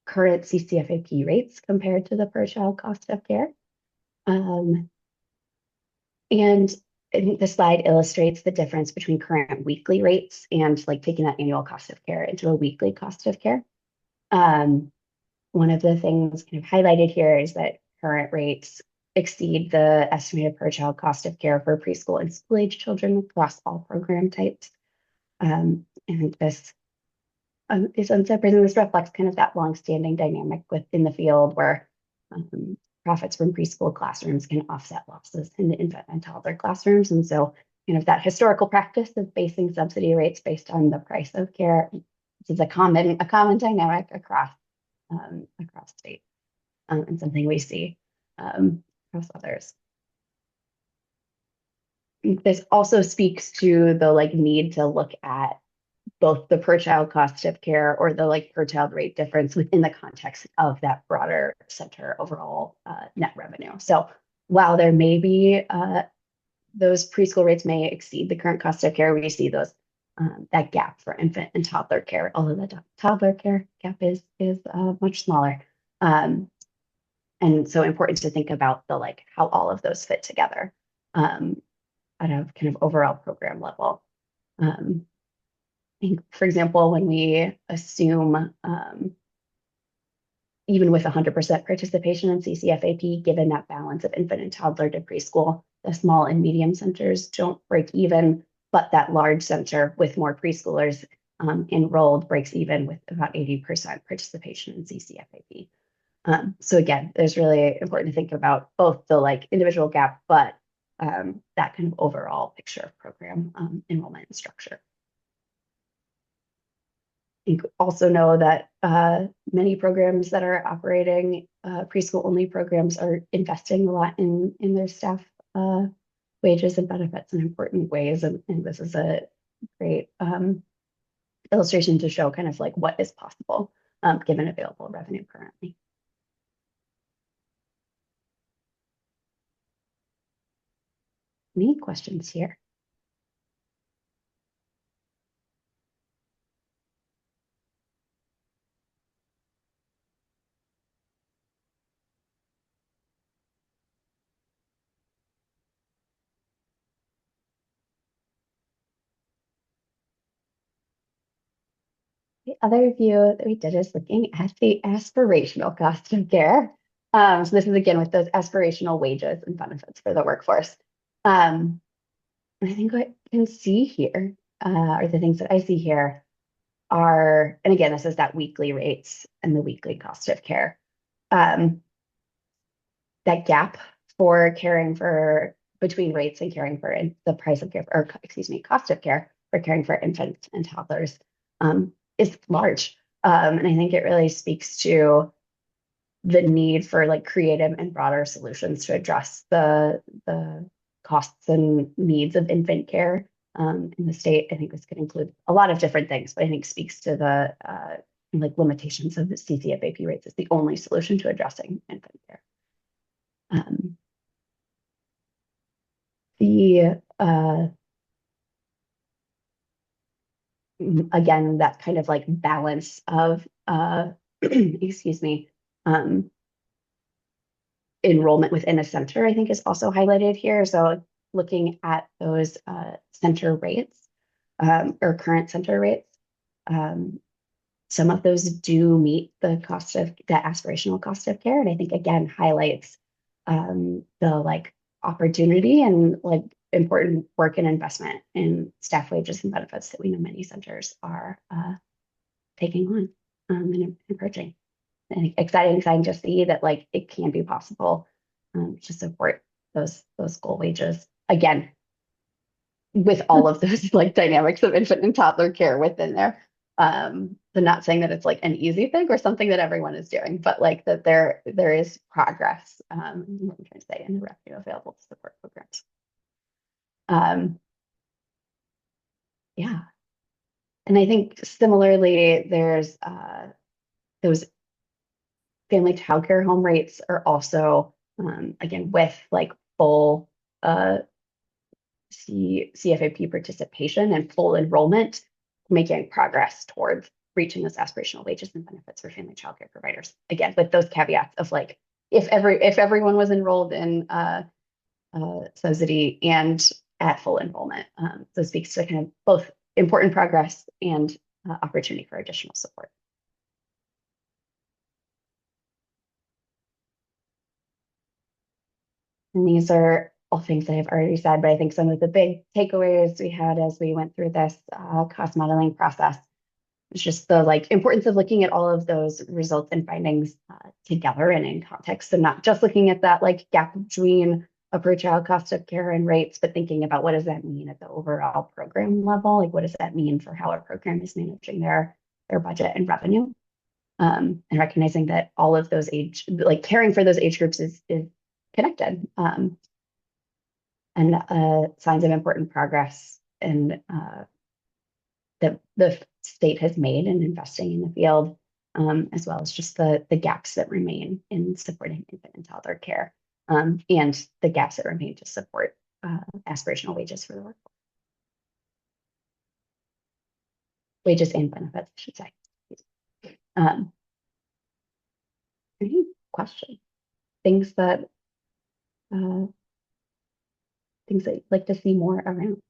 current CCFAP rates compared to the per child cost of care. And I think the slide illustrates the difference between current weekly rates and like taking that annual cost of care into a weekly cost of care. One of the things kind of highlighted here is that current rates exceed the estimated per child cost of care for preschool and school age children across all program types. And this is unsurprising. This reflects kind of that longstanding dynamic within the field where profits from preschool classrooms can offset losses in the infant and toddler classrooms. And so, that historical practice of basing subsidy rates based on the price of care is a common dynamic across states and something we see across others. This also speaks to the like need to look at both the per child cost of care or the like per child rate difference within the context of that broader center overall net revenue. So while there may be those preschool rates may exceed the current cost of care, we see those that gap for infant and toddler care, although the toddler care gap is much smaller. And so important to think about the like how all of those fit together at a kind of overall program level. For example, when we assume even with 100% participation in CCFAP, given that balance of infant and toddler to preschool, the small and medium centers don't break even but that large center with more preschoolers enrolled breaks even with about 80% participation in CCFAP. So again, there's really important to think about both the like individual gap, but that kind of overall picture of program enrollment and structure. You also know that many programs that are operating preschool only programs are investing a lot in their staff wages and benefits in important ways. And this is a great illustration to show kind of like what is possible given available revenue currently. Any questions here? The other view that we did is looking at the aspirational cost of care. So this is again with those aspirational wages and benefits for the workforce. I think what you can see here, or the things that I see here are, and again, this is that weekly rates and the weekly cost of care. That gap for caring for between rates and caring for the price of care, or excuse me, cost of care for caring for infants and toddlers is large. And I think it really speaks to the need for like creative and broader solutions to address the costs and needs of infant care in the state. I think this could include a lot of different things, but I think speaks to the like limitations of the CCFAP rates as the only solution to addressing infant care. Again, that kind of like balance of excuse me, enrollment within a center, I think is also highlighted here. So looking at those center rates or current center rates, some of those do meet the cost of the aspirational cost of care. And I think again highlights the like opportunity and like important work and investment in staff wages and benefits that we know many centers are taking on and encouraging. And exciting to see that like it can be possible to support those goal wages again with all of those like dynamics of infant and toddler care within there. So not saying that it's like an easy thing or something that everyone is doing, but like that there is progress. What I'm trying to say in the revenue available to support programs. Yeah, and I think similarly, there's those family childcare home rates are also again with like full CFAP participation and full enrollment, making progress towards reaching those aspirational wages and benefits for family childcare providers. Again, with those caveats of like if everyone was enrolled in subsidy and at full enrollment, so it speaks to kind of both important progress and opportunity for additional support. And these are all things that I've already said, but I think some of the big takeaways we had as we went through this cost modeling process is just the like importance of looking at all of those results and findings together and in context, and not just looking at that like gap between a per child cost of care and rates, but thinking about what does that mean at the overall program level? Like what does that mean for how a program is managing their budget and revenue? And recognizing that all of those like caring for those age groups is connected, and signs of important progress and that the state has made in investing in the field, as well as just the gaps that remain in supporting infant and toddler care, and the gaps that remain to support aspirational wages for the workforce. Wages and benefits, I should say. Any questions? Things that you'd like to see more around?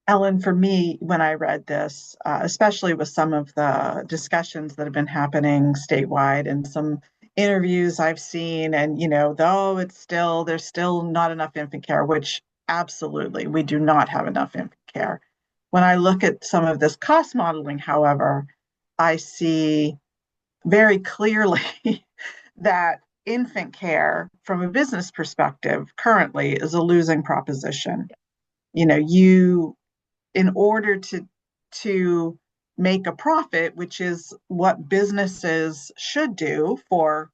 Ellen, for me, when I read this, especially with some of the discussions that have been happening statewide and some interviews I've seen, and though there's still not enough infant care, which absolutely we do not have enough infant care. When I look at some of this cost modeling, however, I see very clearly that infant care, from a business perspective, currently is a losing proposition. In order to make a profit, which is what businesses should do for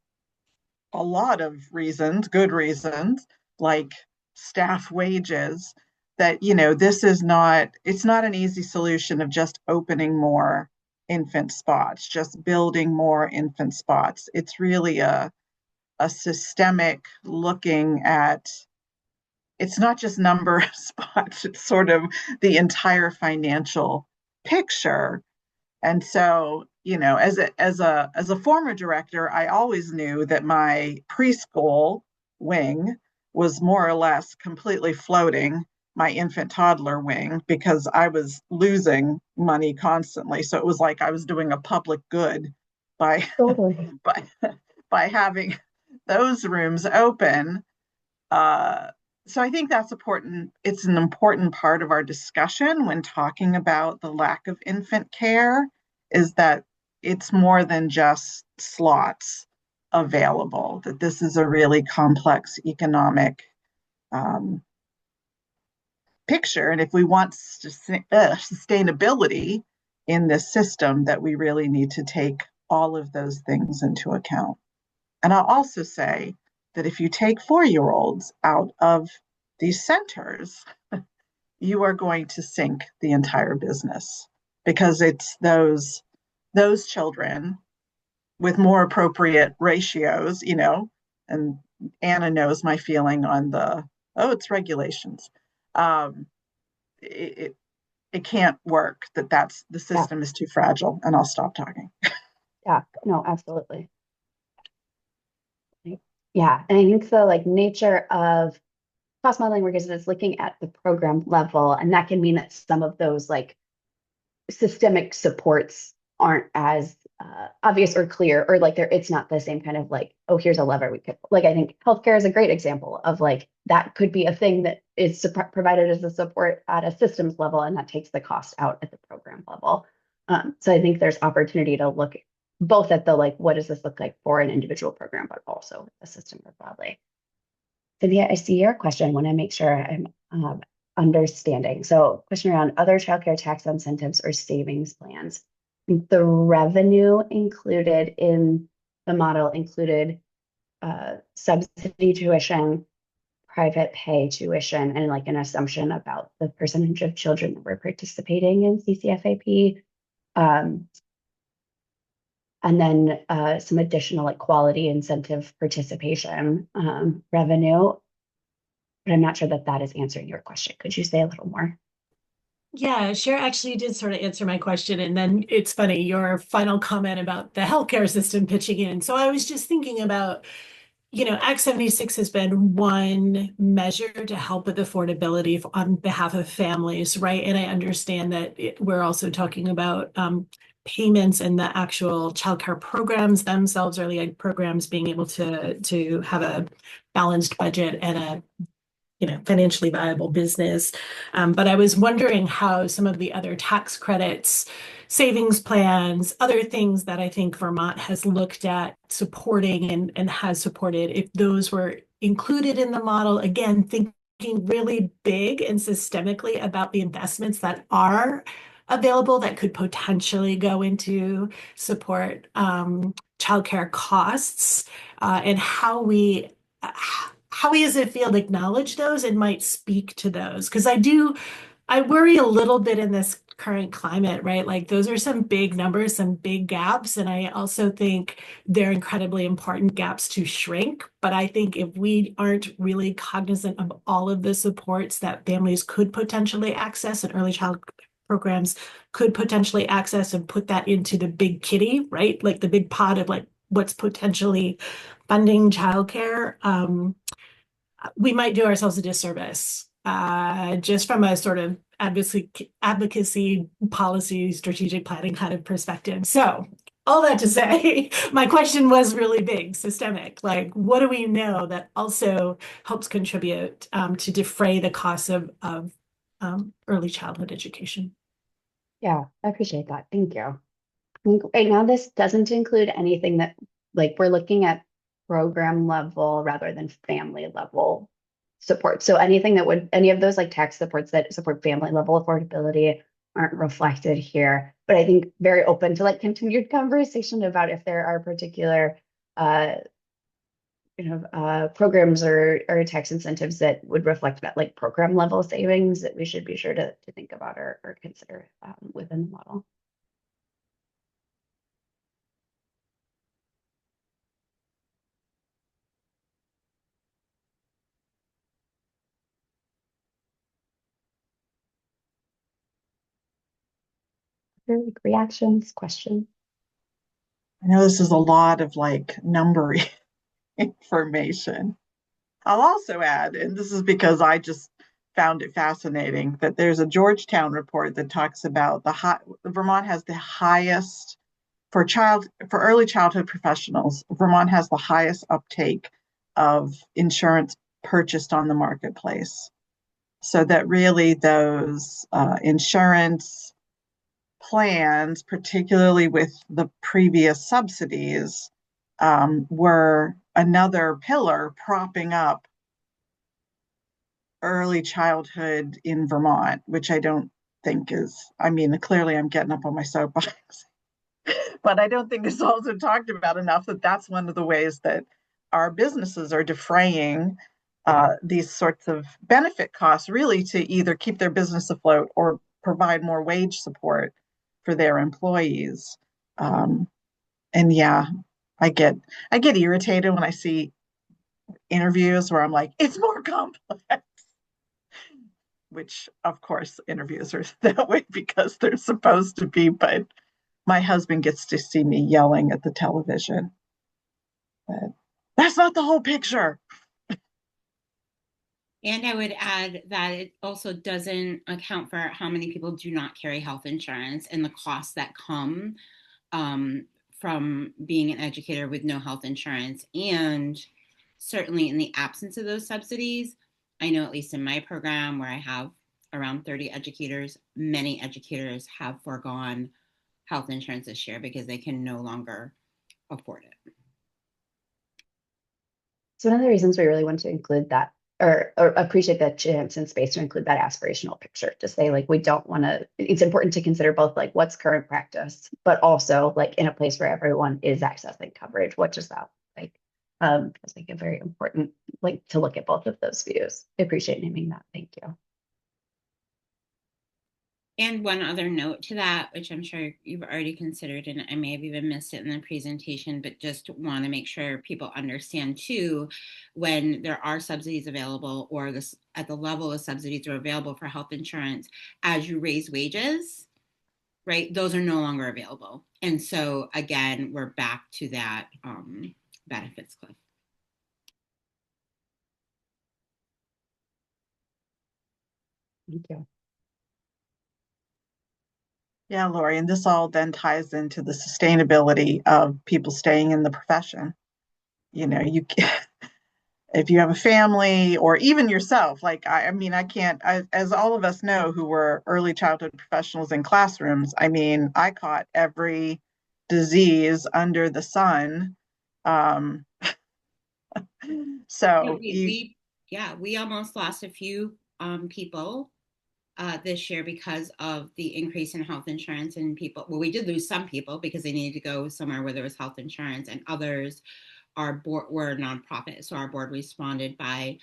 a lot of reasons, good reasons, like staff wages, that it's not an easy solution of just opening more infant spots, just building more infant spots. It's really a systemic looking at, it's not just number of spots, it's sort of the entire financial picture. And so, as a former director, I always knew that my preschool wing was more or less completely floating my infant toddler wing, because I was losing money constantly. So it was like I was doing a public good by Totally. by having those rooms open. So I think that's important. It's an important part of our discussion when talking about the lack of infant care, is that it's more than just slots available, that this is a really complex economic picture. And if we want sustainability in this system, that we really need to take all of those things into account. And I'll also say that if you take 4-year-olds out of these centers, you are going to sink the entire business, because it's those children with more appropriate ratios, and Anna knows my feeling on it's regulations. It can't work, that's the system is too fragile. And I'll stop talking. Yeah, no, absolutely. Yeah, and I think the nature of cost modeling work is it's looking at the program level, and that can mean that some of those systemic supports aren't as obvious or clear, or it's not the same kind of oh, here's a lever we could I think healthcare is a great example of that could be a thing that is provided as a support at a systems level, and that takes the cost out at the program level. So I think there's opportunity to look both at the what does this look like for an individual program, but also the system more broadly. Cynthia, I see your question. I want to make sure I'm understanding. So question around other childcare tax incentives or savings plans. The revenue included in the model included subsidy tuition, private pay tuition, and an assumption about the percentage of children that were participating in CCFAP. And then some additional quality incentive participation revenue. But I'm not sure that is answering your question. Could you say a little more? Yeah, Cher actually did sort of answer my question. And then it's funny, your final comment about the healthcare system pitching in. So I was just thinking about, Act 76 has been one measure to help with affordability on behalf of families, right? And I understand that we're also talking about payments and the actual childcare programs themselves, early ed programs, being able to have a balanced budget and a financially viable business. But I was wondering how some of the other tax credits, savings plans, other things that I think Vermont has looked at supporting and has supported, if those were included in the model, again, thinking really big and systemically about the investments that are available that could potentially go into support childcare costs, and how we as a field acknowledge those and might speak to those. Because I worry a little bit in this current climate, right? Those are some big numbers, some big gaps. And I also think they're incredibly important gaps to shrink. But I think if we aren't really cognizant of all of the supports that families could potentially access and early child programs could potentially access, and put that into the big kitty, right? The big pot of what's potentially funding childcare, we might do ourselves a disservice, just from a sort of advocacy, policy, strategic planning kind of perspective. So all that to say, my question was really big, systemic. Like, what do we know that also helps contribute to defray the costs of early childhood education? Yeah, I appreciate that. Thank you. I think right now this doesn't include anything that, like, we're looking at program level rather than family level support. So anything that would, any of those like tax supports that support family level affordability aren't reflected here. But I think very open to like continued conversation about if there are particular uh programs or tax incentives that would reflect that like program level savings that we should be sure to think about or consider within the model. Like reactions, questions. I know this is a lot of like number information. I'll also add, and this is because I just found it fascinating, that there's a Georgetown report that talks about Vermont has the highest for early childhood professionals. Vermont has the highest uptake of insurance purchased on the marketplace. So that really those insurance plans, particularly with the previous subsidies, were another pillar propping up early childhood in Vermont, which I don't think is, I mean, clearly I'm getting up on my soapbox, but I don't think it's also talked about enough that that's one of the ways that our businesses are defraying these sorts of benefit costs, really to either keep their business afloat or provide more wage support for their employees. And yeah, I get irritated when I see interviews where I'm like, it's more complex, which of course interviews are that way because they're supposed to be, but my husband gets to see me yelling at the television. But that's not the whole picture. And I would add that it also doesn't account for how many people do not carry health insurance and the costs that come from being an educator with no health insurance. And certainly in the absence of those subsidies, I know at least in my program where I have around 30 educators, many educators have foregone health insurance this year because they can no longer afford it. So one of the reasons we really want to include that or appreciate that chance and space to include that aspirational picture to say like we don't want to, it's important to consider both like what's current practice, but also like in a place where everyone is accessing coverage, what does that look like? I think a very important like to look at both of those views. I appreciate naming that. Thank you. And one other note to that, which I'm sure you've already considered, and I may have even missed it in the presentation, but just want to make sure people understand too, when there are subsidies available or this at the level of subsidies are available for health insurance, as you raise wages, right, those are no longer available. And so again, we're back to that benefits cliff. Thank you. Yeah, Lori, and this all then ties into the sustainability of people staying in the profession. You know, if you have a family or even yourself, like I mean, I can't, as all of us know who were early childhood professionals in classrooms, I mean, I caught every disease under the sun. So we almost lost a few people this year because of the increase in health insurance and people. Well, we did lose some people because they needed to go somewhere where there was health insurance, and others our board were a nonprofit. So our board responded by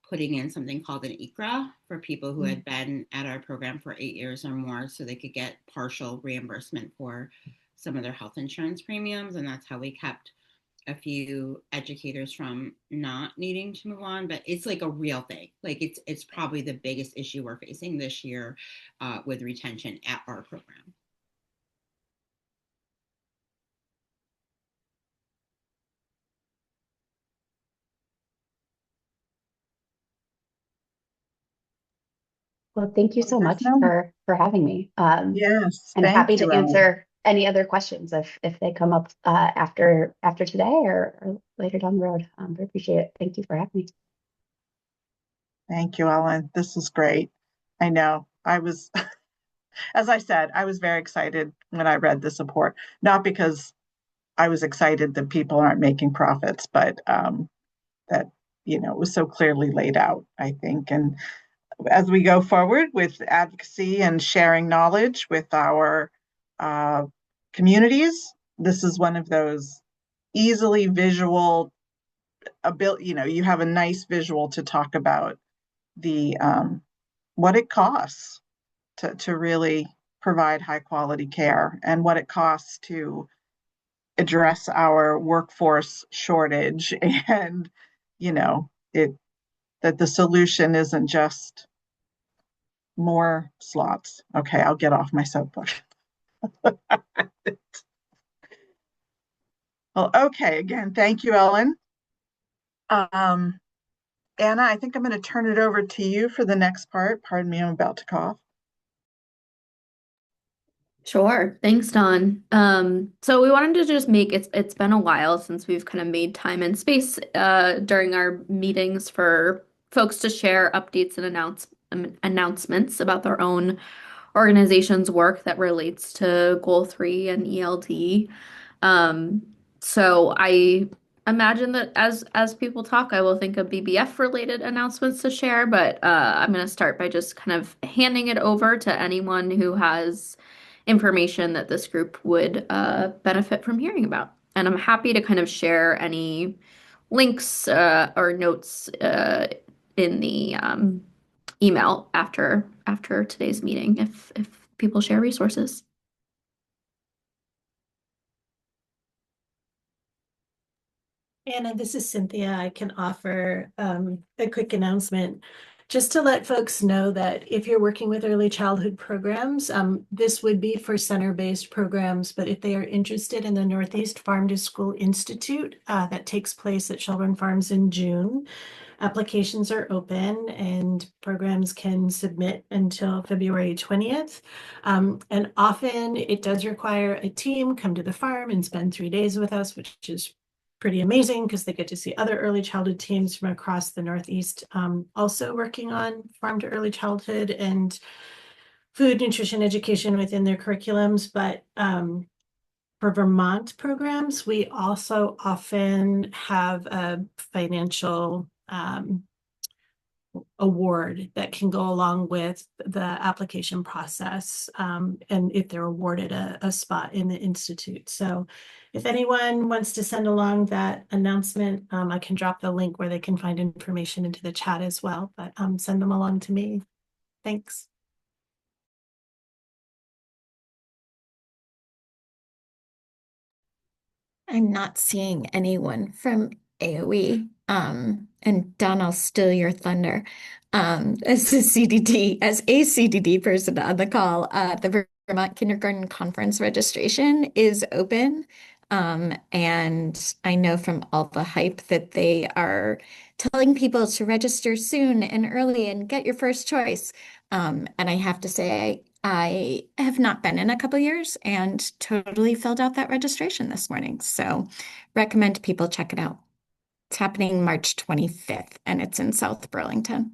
putting in something called an ICRA for people who had been at our program for 8 years or more so they could get partial reimbursement for some of their health insurance premiums. And that's how we kept a few educators from not needing to move on. But it's like a real thing. Like it's probably the biggest issue we're facing this year with retention at our program. Well, thank you so There's much no, for having me. yes, And thank happy you, to Ellen. answer any other questions if they come up after today or later down the road. I appreciate it. Thank you for having me. Thank you, Ellen. This is great. I know I was, as I said, I was very excited when I read the support, not because I was excited that people aren't making profits, but that, it was so clearly laid out, I think. And as we go forward with advocacy and sharing knowledge with our uh, communities, this is one of those easily visual you have a nice visual to talk about the what it costs to really provide high quality care and what it costs to address our workforce shortage and it that the solution isn't just more slots. Okay, I'll get off my soapbox. Well, okay, again, thank you, Ellen. Anna, I think I'm going to turn it over to you for the next part. Pardon me, I'm about to cough. Sure. Thanks, Don. So we wanted to just make it's been a while since we've kind of made time and space during our meetings for folks to share updates and announcements about their own organization's work that relates to Goal 3 and ELD. Um, so I imagine that as people talk, I will think of BBF related announcements to share, but I'm going to start by just kind of handing it over to anyone who has information that this group would benefit from hearing about. And I'm happy to kind of share any links or notes in the email after today's meeting if people share resources. Anna, this is Cynthia. I can offer a quick announcement just to let folks know that if you're working with early childhood programs, this would be for center-based programs, but if they are interested in the Northeast Farm to School Institute that takes place at Shelburne Farms in June, applications are open and programs can submit until February 20th. And often it does require a team come to the farm and spend 3 days with us, which is pretty amazing because they get to see other early childhood teams from across the Northeast also working on farm to early childhood and food, nutrition, education within their curriculums. But for Vermont programs, we also often have a financial award that can go along with the application process and if they're awarded a spot in the institute. So if anyone wants to send along that announcement, I can drop the link where they can find information into the chat as well, but send them along to me. Thanks. I'm not seeing anyone from AOE. And Don, I'll steal your thunder. As a CDD person on the call, the Vermont Kindergarten Conference registration is open. And I know from all the hype that they are telling people to register soon and early and get your first choice. And I have to say, I have not been in a couple years and totally filled out that registration this morning. So recommend people check it out. It's happening March 25th and it's in South Burlington.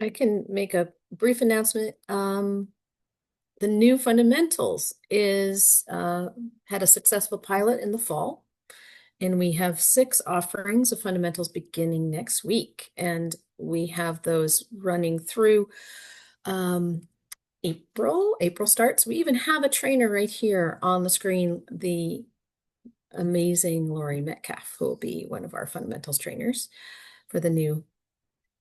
I can make a brief announcement. The new fundamentals is had a successful pilot in the fall. And we have 6 offerings of fundamentals beginning next week. And we have those running through April. April starts. We even have a trainer right here on the screen, the amazing Lori Metcalf, who will be one of our fundamentals trainers for the new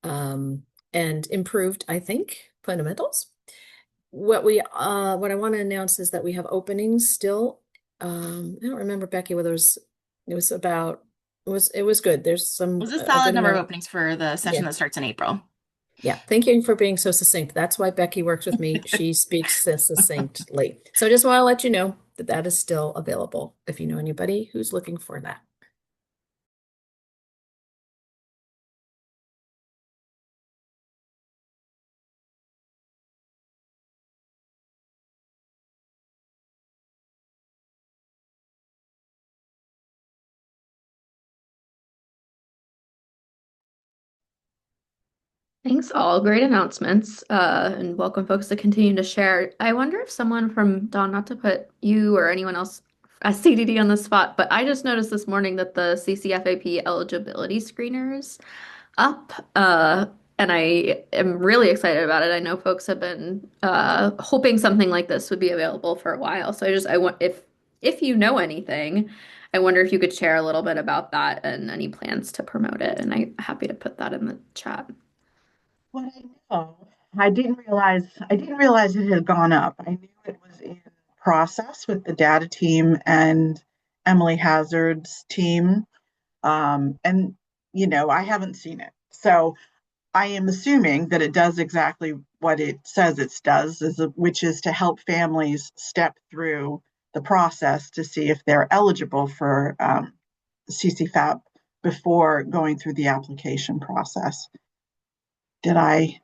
and improved, I think, fundamentals. What I want to announce is that we have openings still. I don't remember, Becky, whether it was good. There's some It was a solid good number of amount. openings for the session that starts in April. Yeah, thank you for being so succinct. That's why Becky works with me. She speaks succinctly. So I just want to let you know that that is still available if you know anybody who's looking for that. Thanks all. Great announcements. And welcome folks to continue to share. I wonder if someone from Dawn, not to put you or anyone else as CDD on the spot, but I just noticed this morning that the CCFAP eligibility screener is up. And I am really excited about it. I know folks have been hoping something like this would be available for a while. So I want if you know anything, I wonder if you could share a little bit about that and any plans to promote it. And I'm happy to put that in the chat. What I know, I didn't realize it had gone up. I knew it was in process with the data team and Emily Hazard's team. And I haven't seen it. So I am assuming that it does exactly what it says it does, which is to help families step through the process to see if they're eligible for CCFAP before going through the application process. Did I?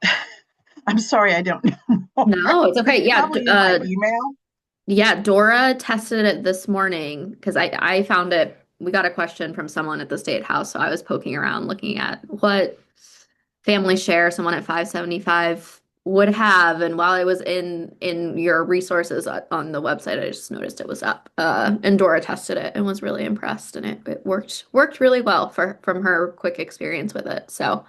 I'm sorry, I don't know. No, it's okay. Yeah, Probably in my email. yeah, Dora tested it this morning because I found it. We got a question from someone at the State House, so I was poking around looking at what family share someone at 575 would have. And while I was in your resources on the website, I just noticed it was up. And Dora tested it and was really impressed, and it worked really well from her quick experience with it. So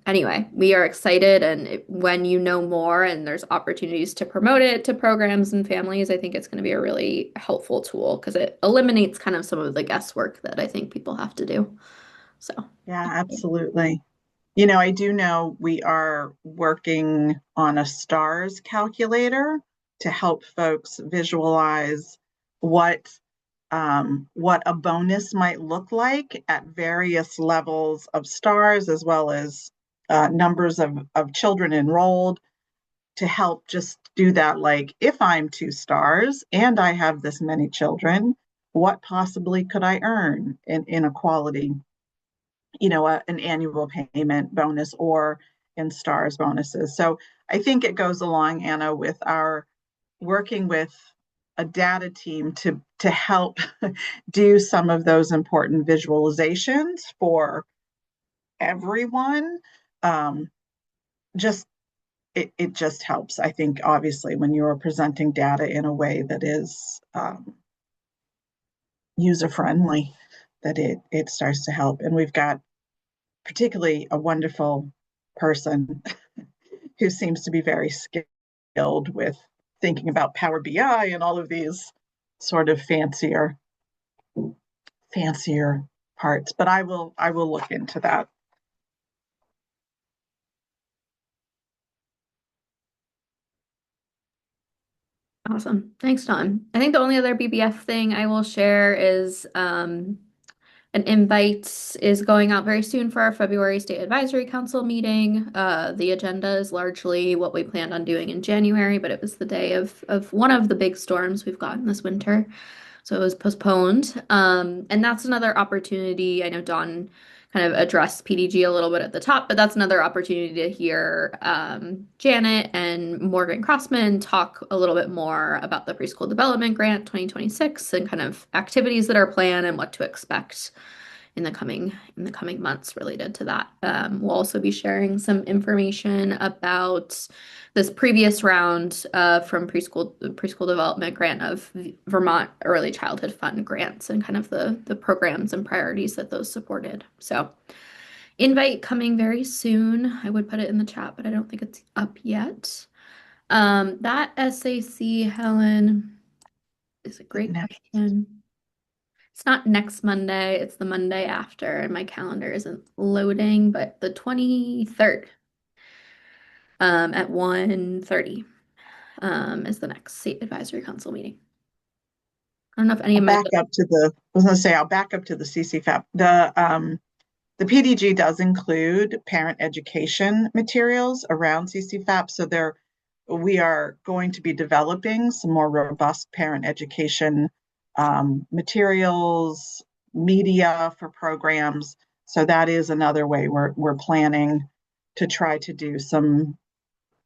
anyway, we are excited, and when you know more and there's opportunities to promote it to programs and families, I think it's going to be a really helpful tool because it eliminates kind of some of the guesswork that I think people have to do. So yeah, absolutely. I do know we are working on a STARS calculator to help folks visualize what a bonus might look like at various levels of STARS, as well as numbers of children enrolled, to help just do that. Like, if I'm 2 stars and I have this many children, what possibly could I earn in a quality, an annual payment bonus or in STARS bonuses. So I think it goes along, Anna, with our working with a data team to help do some of those important visualizations for everyone. It just helps. I think, obviously, when you're presenting data in a way that is user-friendly, that it starts to help. And we've got particularly a wonderful person who seems to be very skilled with thinking about Power BI and all of these sort of fancier parts. But I will look into that. awesome. Thanks, Dawn. I think the only other BBF thing I will share is an invite is going out very soon for our February State Advisory Council meeting. The agenda is largely what we planned on doing in January, but it was the day of one of the big storms we've gotten this winter. So it was postponed. And that's another opportunity. I know Dawn kind of addressed PDG a little bit at the top, but that's another opportunity to hear Janet and Morgan Crossman talk a little bit more about the Preschool Development Grant 2026 and kind of activities that are planned and what to expect in the coming months related to that. We'll also be sharing some information about this previous round from preschool development grant of Vermont Early Childhood Fund grants and kind of the programs and priorities that those supported. So invite coming very soon. I would put it in the chat, but I don't think it's up yet. That SAC, Helen, is a great question. It's not next Monday, it's the Monday after, and my calendar isn't loading, but the 23rd at 1:30 is the next State Advisory Council meeting. I don't know if any of my I'll back up to the CCFAP. The PDG does include parent education materials around CCFAP, so we are going to be developing some more robust parent education materials, media for programs. So that is another way we're planning to try to do some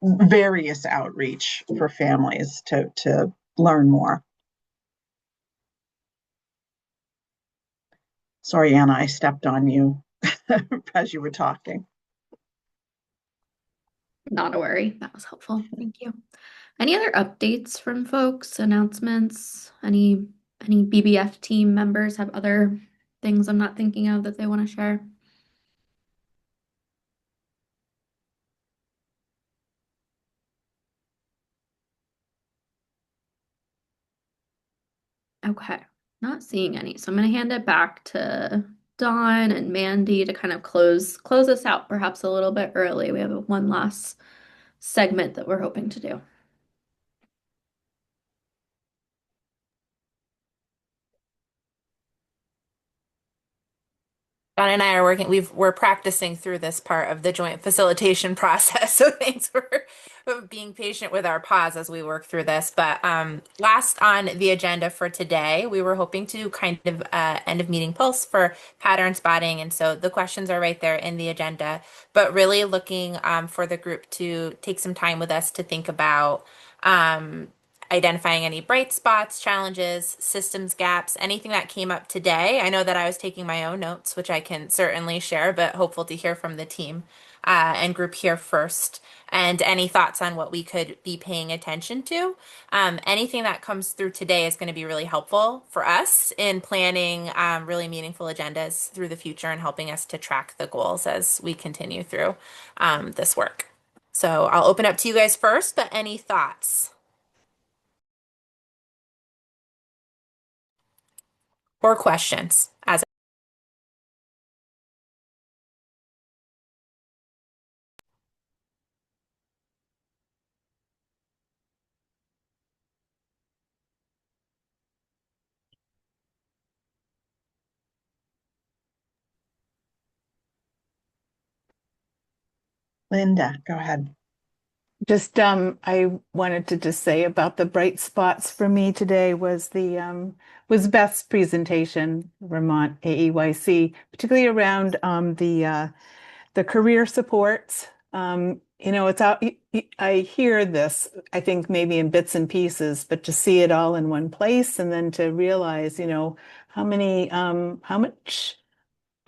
various outreach for families to learn more. Sorry, Anna, I stepped on you as you were talking. Not a worry. That was helpful. Thank you. Any other updates from folks, announcements? Any BBF team members have other things I'm not thinking of that they want to share? Okay, not seeing any. So I'm going to hand it back to Dawn and Mandy to kind of close us out perhaps a little bit early. We have one last segment that we're hoping to do. John and I are we're practicing through this part of the joint facilitation process. So thanks for being patient with our pause as we work through this. But last on the agenda for today, we were hoping to kind of end of meeting pulse for pattern spotting. And so the questions are right there in the agenda, but really looking for the group to take some time with us to think about identifying any bright spots, challenges, systems gaps, anything that came up today. I know that I was taking my own notes, which I can certainly share, but hopeful to hear from the team and group here first. And any thoughts on what we could be paying attention to. Anything that comes through today is going to be really helpful for us in planning really meaningful agendas through the future and helping us to track the goals as we continue through this work. So I'll open up to you guys first, but any thoughts? Or questions as Linda, go ahead. Just I wanted to just say about the bright spots for me today was was Beth's presentation, Vermont AEYC, particularly around the career supports. It's out. I hear this, I think maybe in bits and pieces, but to see it all in one place and then to realize,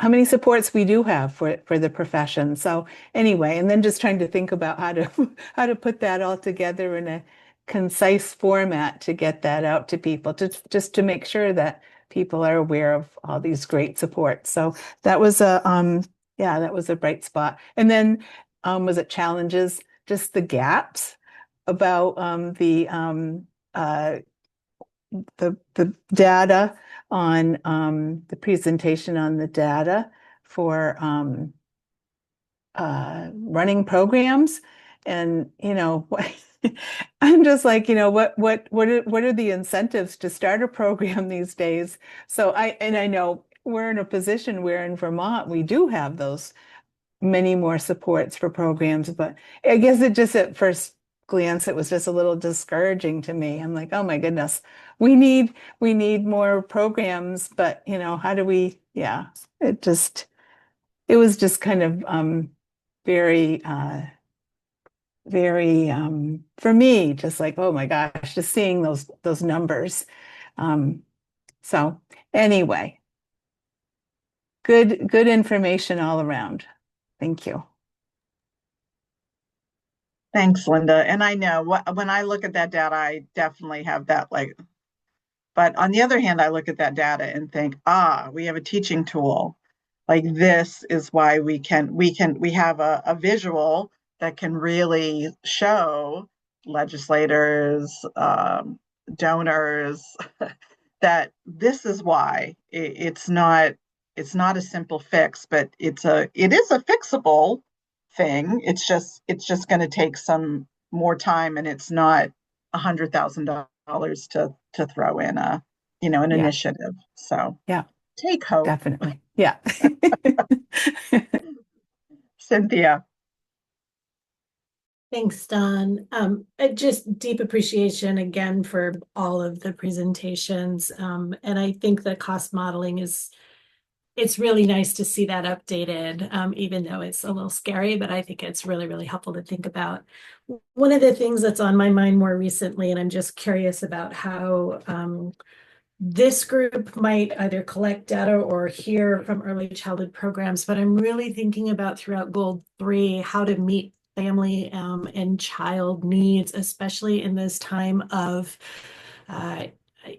how many supports we do have for the profession. So anyway, and then just trying to think about how to put that all together in a concise format to get that out to people, just to make sure that people are aware of all these great supports. So that was that was a bright spot. And then was it challenges, just the gaps about the data on the presentation on the data for running programs. And I'm just like, what are the incentives to start a program these days? So I know we're in a position where in Vermont we do have those many more supports for programs, but I guess it just at first glance it was just a little discouraging to me. I'm like, oh my goodness, we need more programs, but how do we? Yeah, it was just kind of very for me, just like, oh my gosh, just seeing those numbers. So anyway, good information all around. Thank you. Thanks, Linda. And I know when I look at that data, I definitely have that but on the other hand, I look at that data and think, we have a teaching tool. Like this is why we have a visual that can really show legislators, donors, that this is why it's not a simple fix, but it is a fixable thing. It's just going to take some more time, and it's not $100,000 to throw in an initiative. So yeah, take hope. Definitely. Yeah. Cynthia. Thanks, Don. Just deep appreciation again for all of the presentations. And I think the cost modeling it's really nice to see that updated, even though it's a little scary, but I think it's really, really helpful to think about. One of the things that's on my mind more recently, and I'm just curious about how this group might either collect data or hear from early childhood programs, but I'm really thinking about throughout Goal 3, how to meet family and child needs, especially in this time of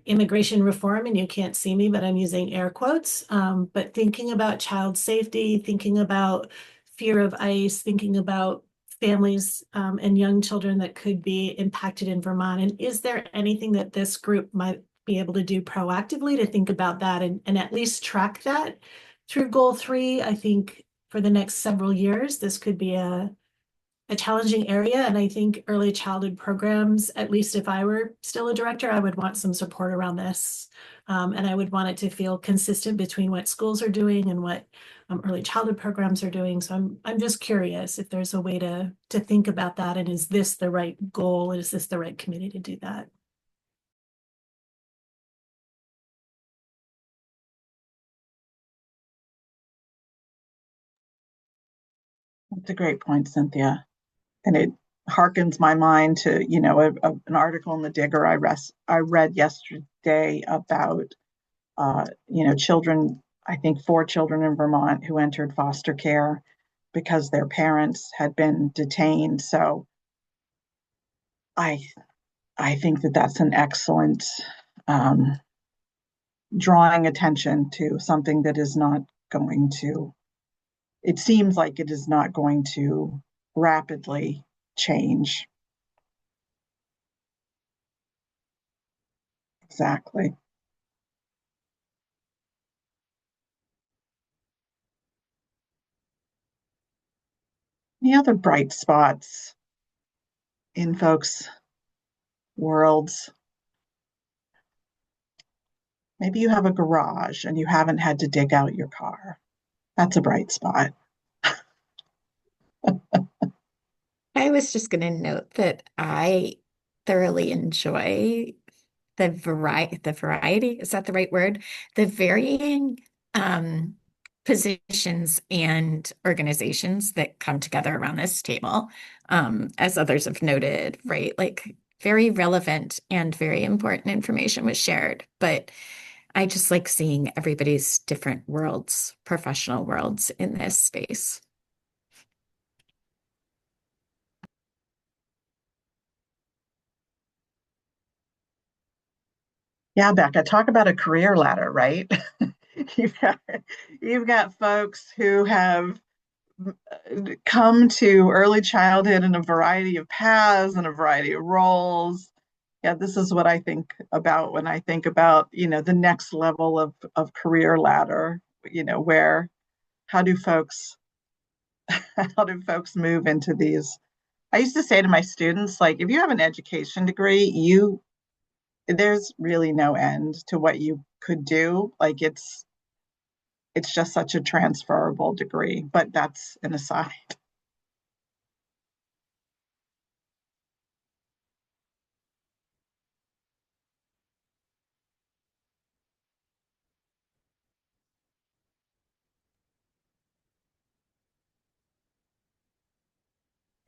immigration reform. And you can't see me, but I'm using air quotes. But thinking about child safety, thinking about fear of ICE, thinking about families and young children that could be impacted in Vermont. And is there anything that this group might be able to do proactively to think about that and at least track that through goal 3? I think for the next several years, this could be a challenging area. And I think early childhood programs, at least if I were still a director, I would want some support around this. And I would want it to feel consistent between what schools are doing and what early childhood programs are doing. So I'm just curious if there's a way to think about that. And is this the right goal? Is this the right committee to do that? That's a great point, Cynthia. And it harkens my mind to, an article in the Digger I read yesterday about, children, I think 4 children in Vermont who entered foster care because their parents had been detained. So I think that that's an excellent drawing attention to something that is not going to, it seems like it is not going to rapidly change. Exactly. Any other bright spots in folks' worlds? Maybe you have a garage and you haven't had to dig out your car. That's a bright spot. I was just going to note that I thoroughly enjoy the variety, is that the right word? The varying positions and organizations that come together around this table, as others have noted, right? Like very relevant and very important information was shared, but I just like seeing everybody's different worlds, professional worlds in this space. Yeah, Becca, talk about a career ladder, right? you've got, you've got folks who have come to early childhood in a variety of paths and a variety of roles. Yeah, this is what I think about when I think about, the next level of career ladder, where how do folks how do folks move into these? I used to say to my students, like, if you have an education degree, there's really no end to what you could do. Like it's just such a transferable degree, but that's an aside.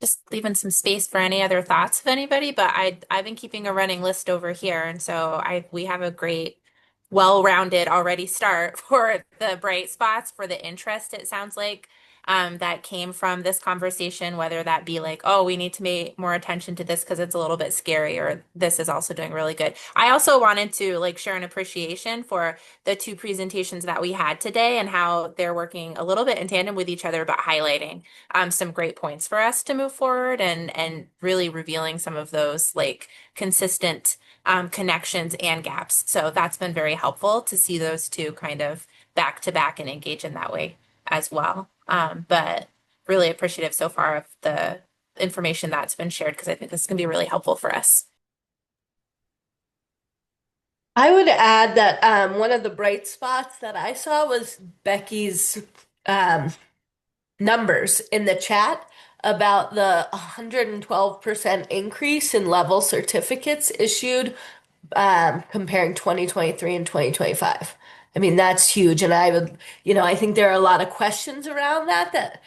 Just leaving some space for any other thoughts of anybody, but I've been keeping a running list over here, and so we have a great, well-rounded already start for the bright spots, for the interest, it sounds like, that came from this conversation, whether that be like, oh, we need to pay more attention to this because it's a little bit scary, or this is also doing really good. I also wanted to like share an appreciation for the 2 presentations that we had today and how they're working a little bit in tandem with each other, but highlighting some great points for us to move forward and really revealing some of those like consistent connections and gaps. So that's been very helpful to see those 2 kind of back to back and engage in that way as well. But really appreciative so far of the information that's been shared, because I think this is going to be really helpful for us. I would add that one of the bright spots that I saw was Becky's numbers in the chat about the 112% increase in level certificates issued comparing 2023 and 2025. I mean, that's huge. And I think there are a lot of questions around that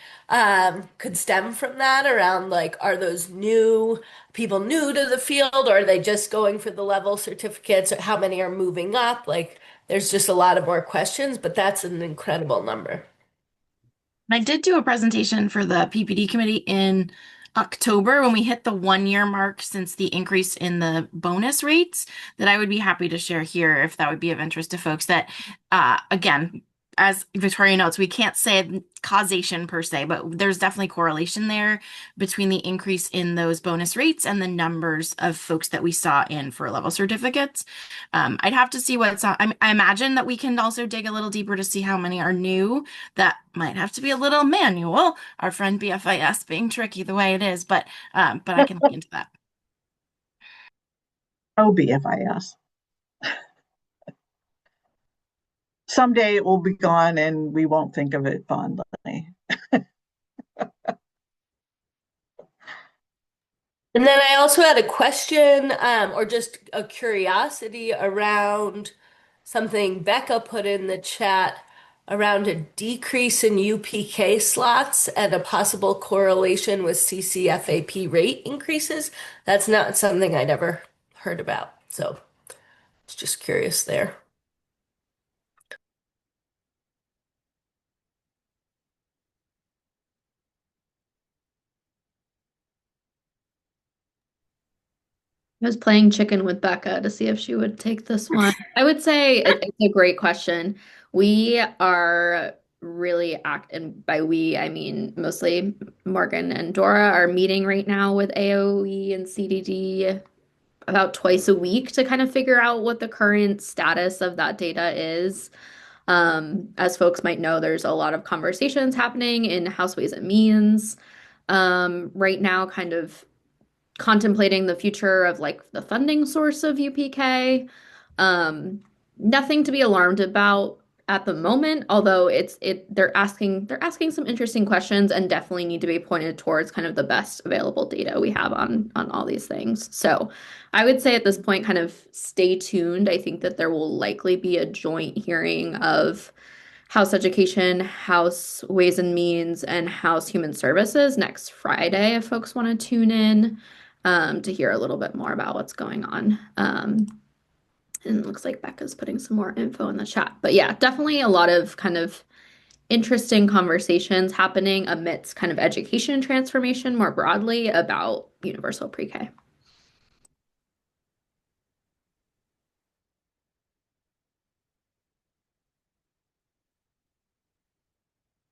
could stem from that around like, are those people new to the field, or are they just going for the level certificates? Or how many are moving up? Like, there's just a lot of more questions, but that's an incredible number. I did do a presentation for the PPD committee in October, when we hit the 1 year mark since the increase in the bonus rates, that I would be happy to share here if that would be of interest to folks. That again, as Victoria notes, we can't say causation per se, but there's definitely correlation there between the increase in those bonus rates and the numbers of folks that we saw in for level certificates. I'd have to see what's on. I imagine that we can also dig a little deeper to see how many are new. That might have to be a little manual. Our friend BFIS being tricky the way it is, but I can look into that. Oh, BFIS. Someday it will be gone and we won't think of it fondly. And then I also had a question, or just a curiosity around something Becca put in the chat around a decrease in UPK slots and a possible correlation with CCFAP rate increases. That's not something I'd ever heard about. So it's just curious there. I was playing chicken with Becca to see if she would take this one. I would say it's a great question. We are really and by we, I mean mostly Morgan and Dora are meeting right now with AOE and CDD about twice a week to kind of figure out what the current status of that data is. As folks might know, there's a lot of conversations happening in House Ways and Means right now, kind of contemplating the future of like the funding source of UPK. Nothing to be alarmed about at the moment, although they're asking some interesting questions and definitely need to be pointed towards kind of the best available data we have on all these things. So I would say at this point, kind of stay tuned. I think that there will likely be a joint hearing of House Education, House Ways and Means, and House Human Services next Friday if folks want to tune in to hear a little bit more about what's going on. And it looks like Becca's putting some more info in the chat. But yeah, definitely a lot of kind of interesting conversations happening amidst kind of education transformation more broadly about universal pre-K.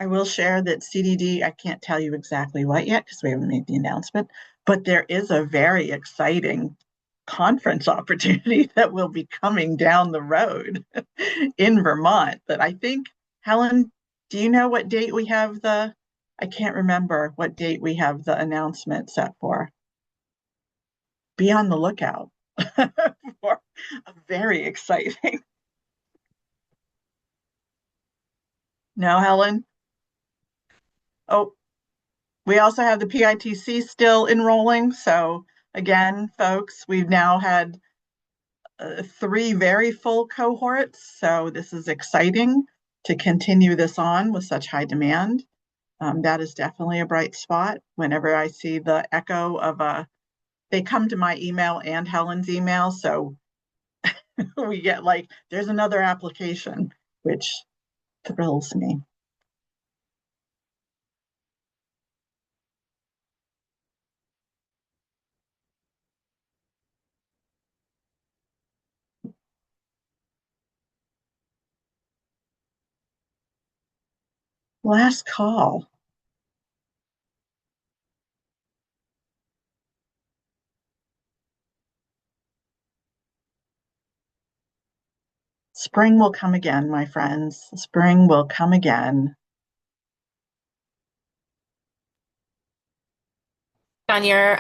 I will share that CDD, I can't tell you exactly what yet because we haven't made the announcement, but there is a very exciting conference opportunity that will be coming down the road in Vermont. But I think, Helen, do you know what date we have I can't remember what date we have the announcement set for. Be on the lookout for a very exciting. No, Helen? Oh, we also have the PITC still enrolling. So again, folks, we've now had 3 very full cohorts. So this is exciting to continue this on with such high demand. That is definitely a bright spot. Whenever I see the echo of they come to my email and Helen's email. So we get like, there's another application, which thrills me. Last call. Spring will come again, my friends. Spring will come again. On your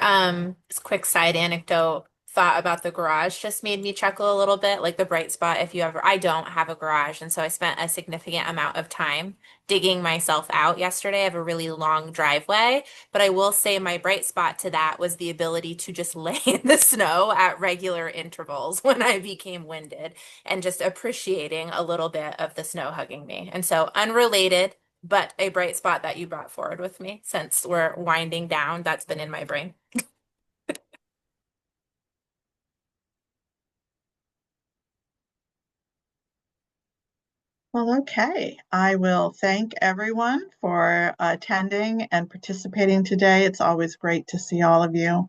quick side anecdote thought about the garage just made me chuckle a little bit, like the bright spot. If you ever, I don't have a garage, and so I spent a significant amount of time digging myself out yesterday. I have a really long driveway, but I will say my bright spot to that was the ability to just lay in the snow at regular intervals when I became winded and just appreciating a little bit of the snow hugging me. And so unrelated, but a bright spot that you brought forward with me since we're winding down, that's been in my brain. Well, okay. I will thank everyone for attending and participating today. It's always great to see all of you,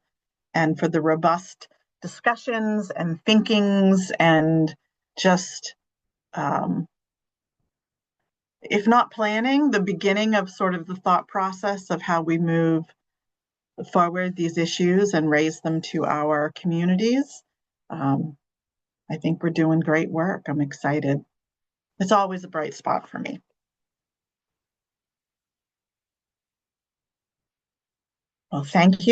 and for the robust discussions and thinkings and just, if not planning, the beginning of sort of the thought process of how we move forward these issues and raise them to our communities. I think we're doing great work. I'm excited. It's always a bright spot for me. Well, thank you.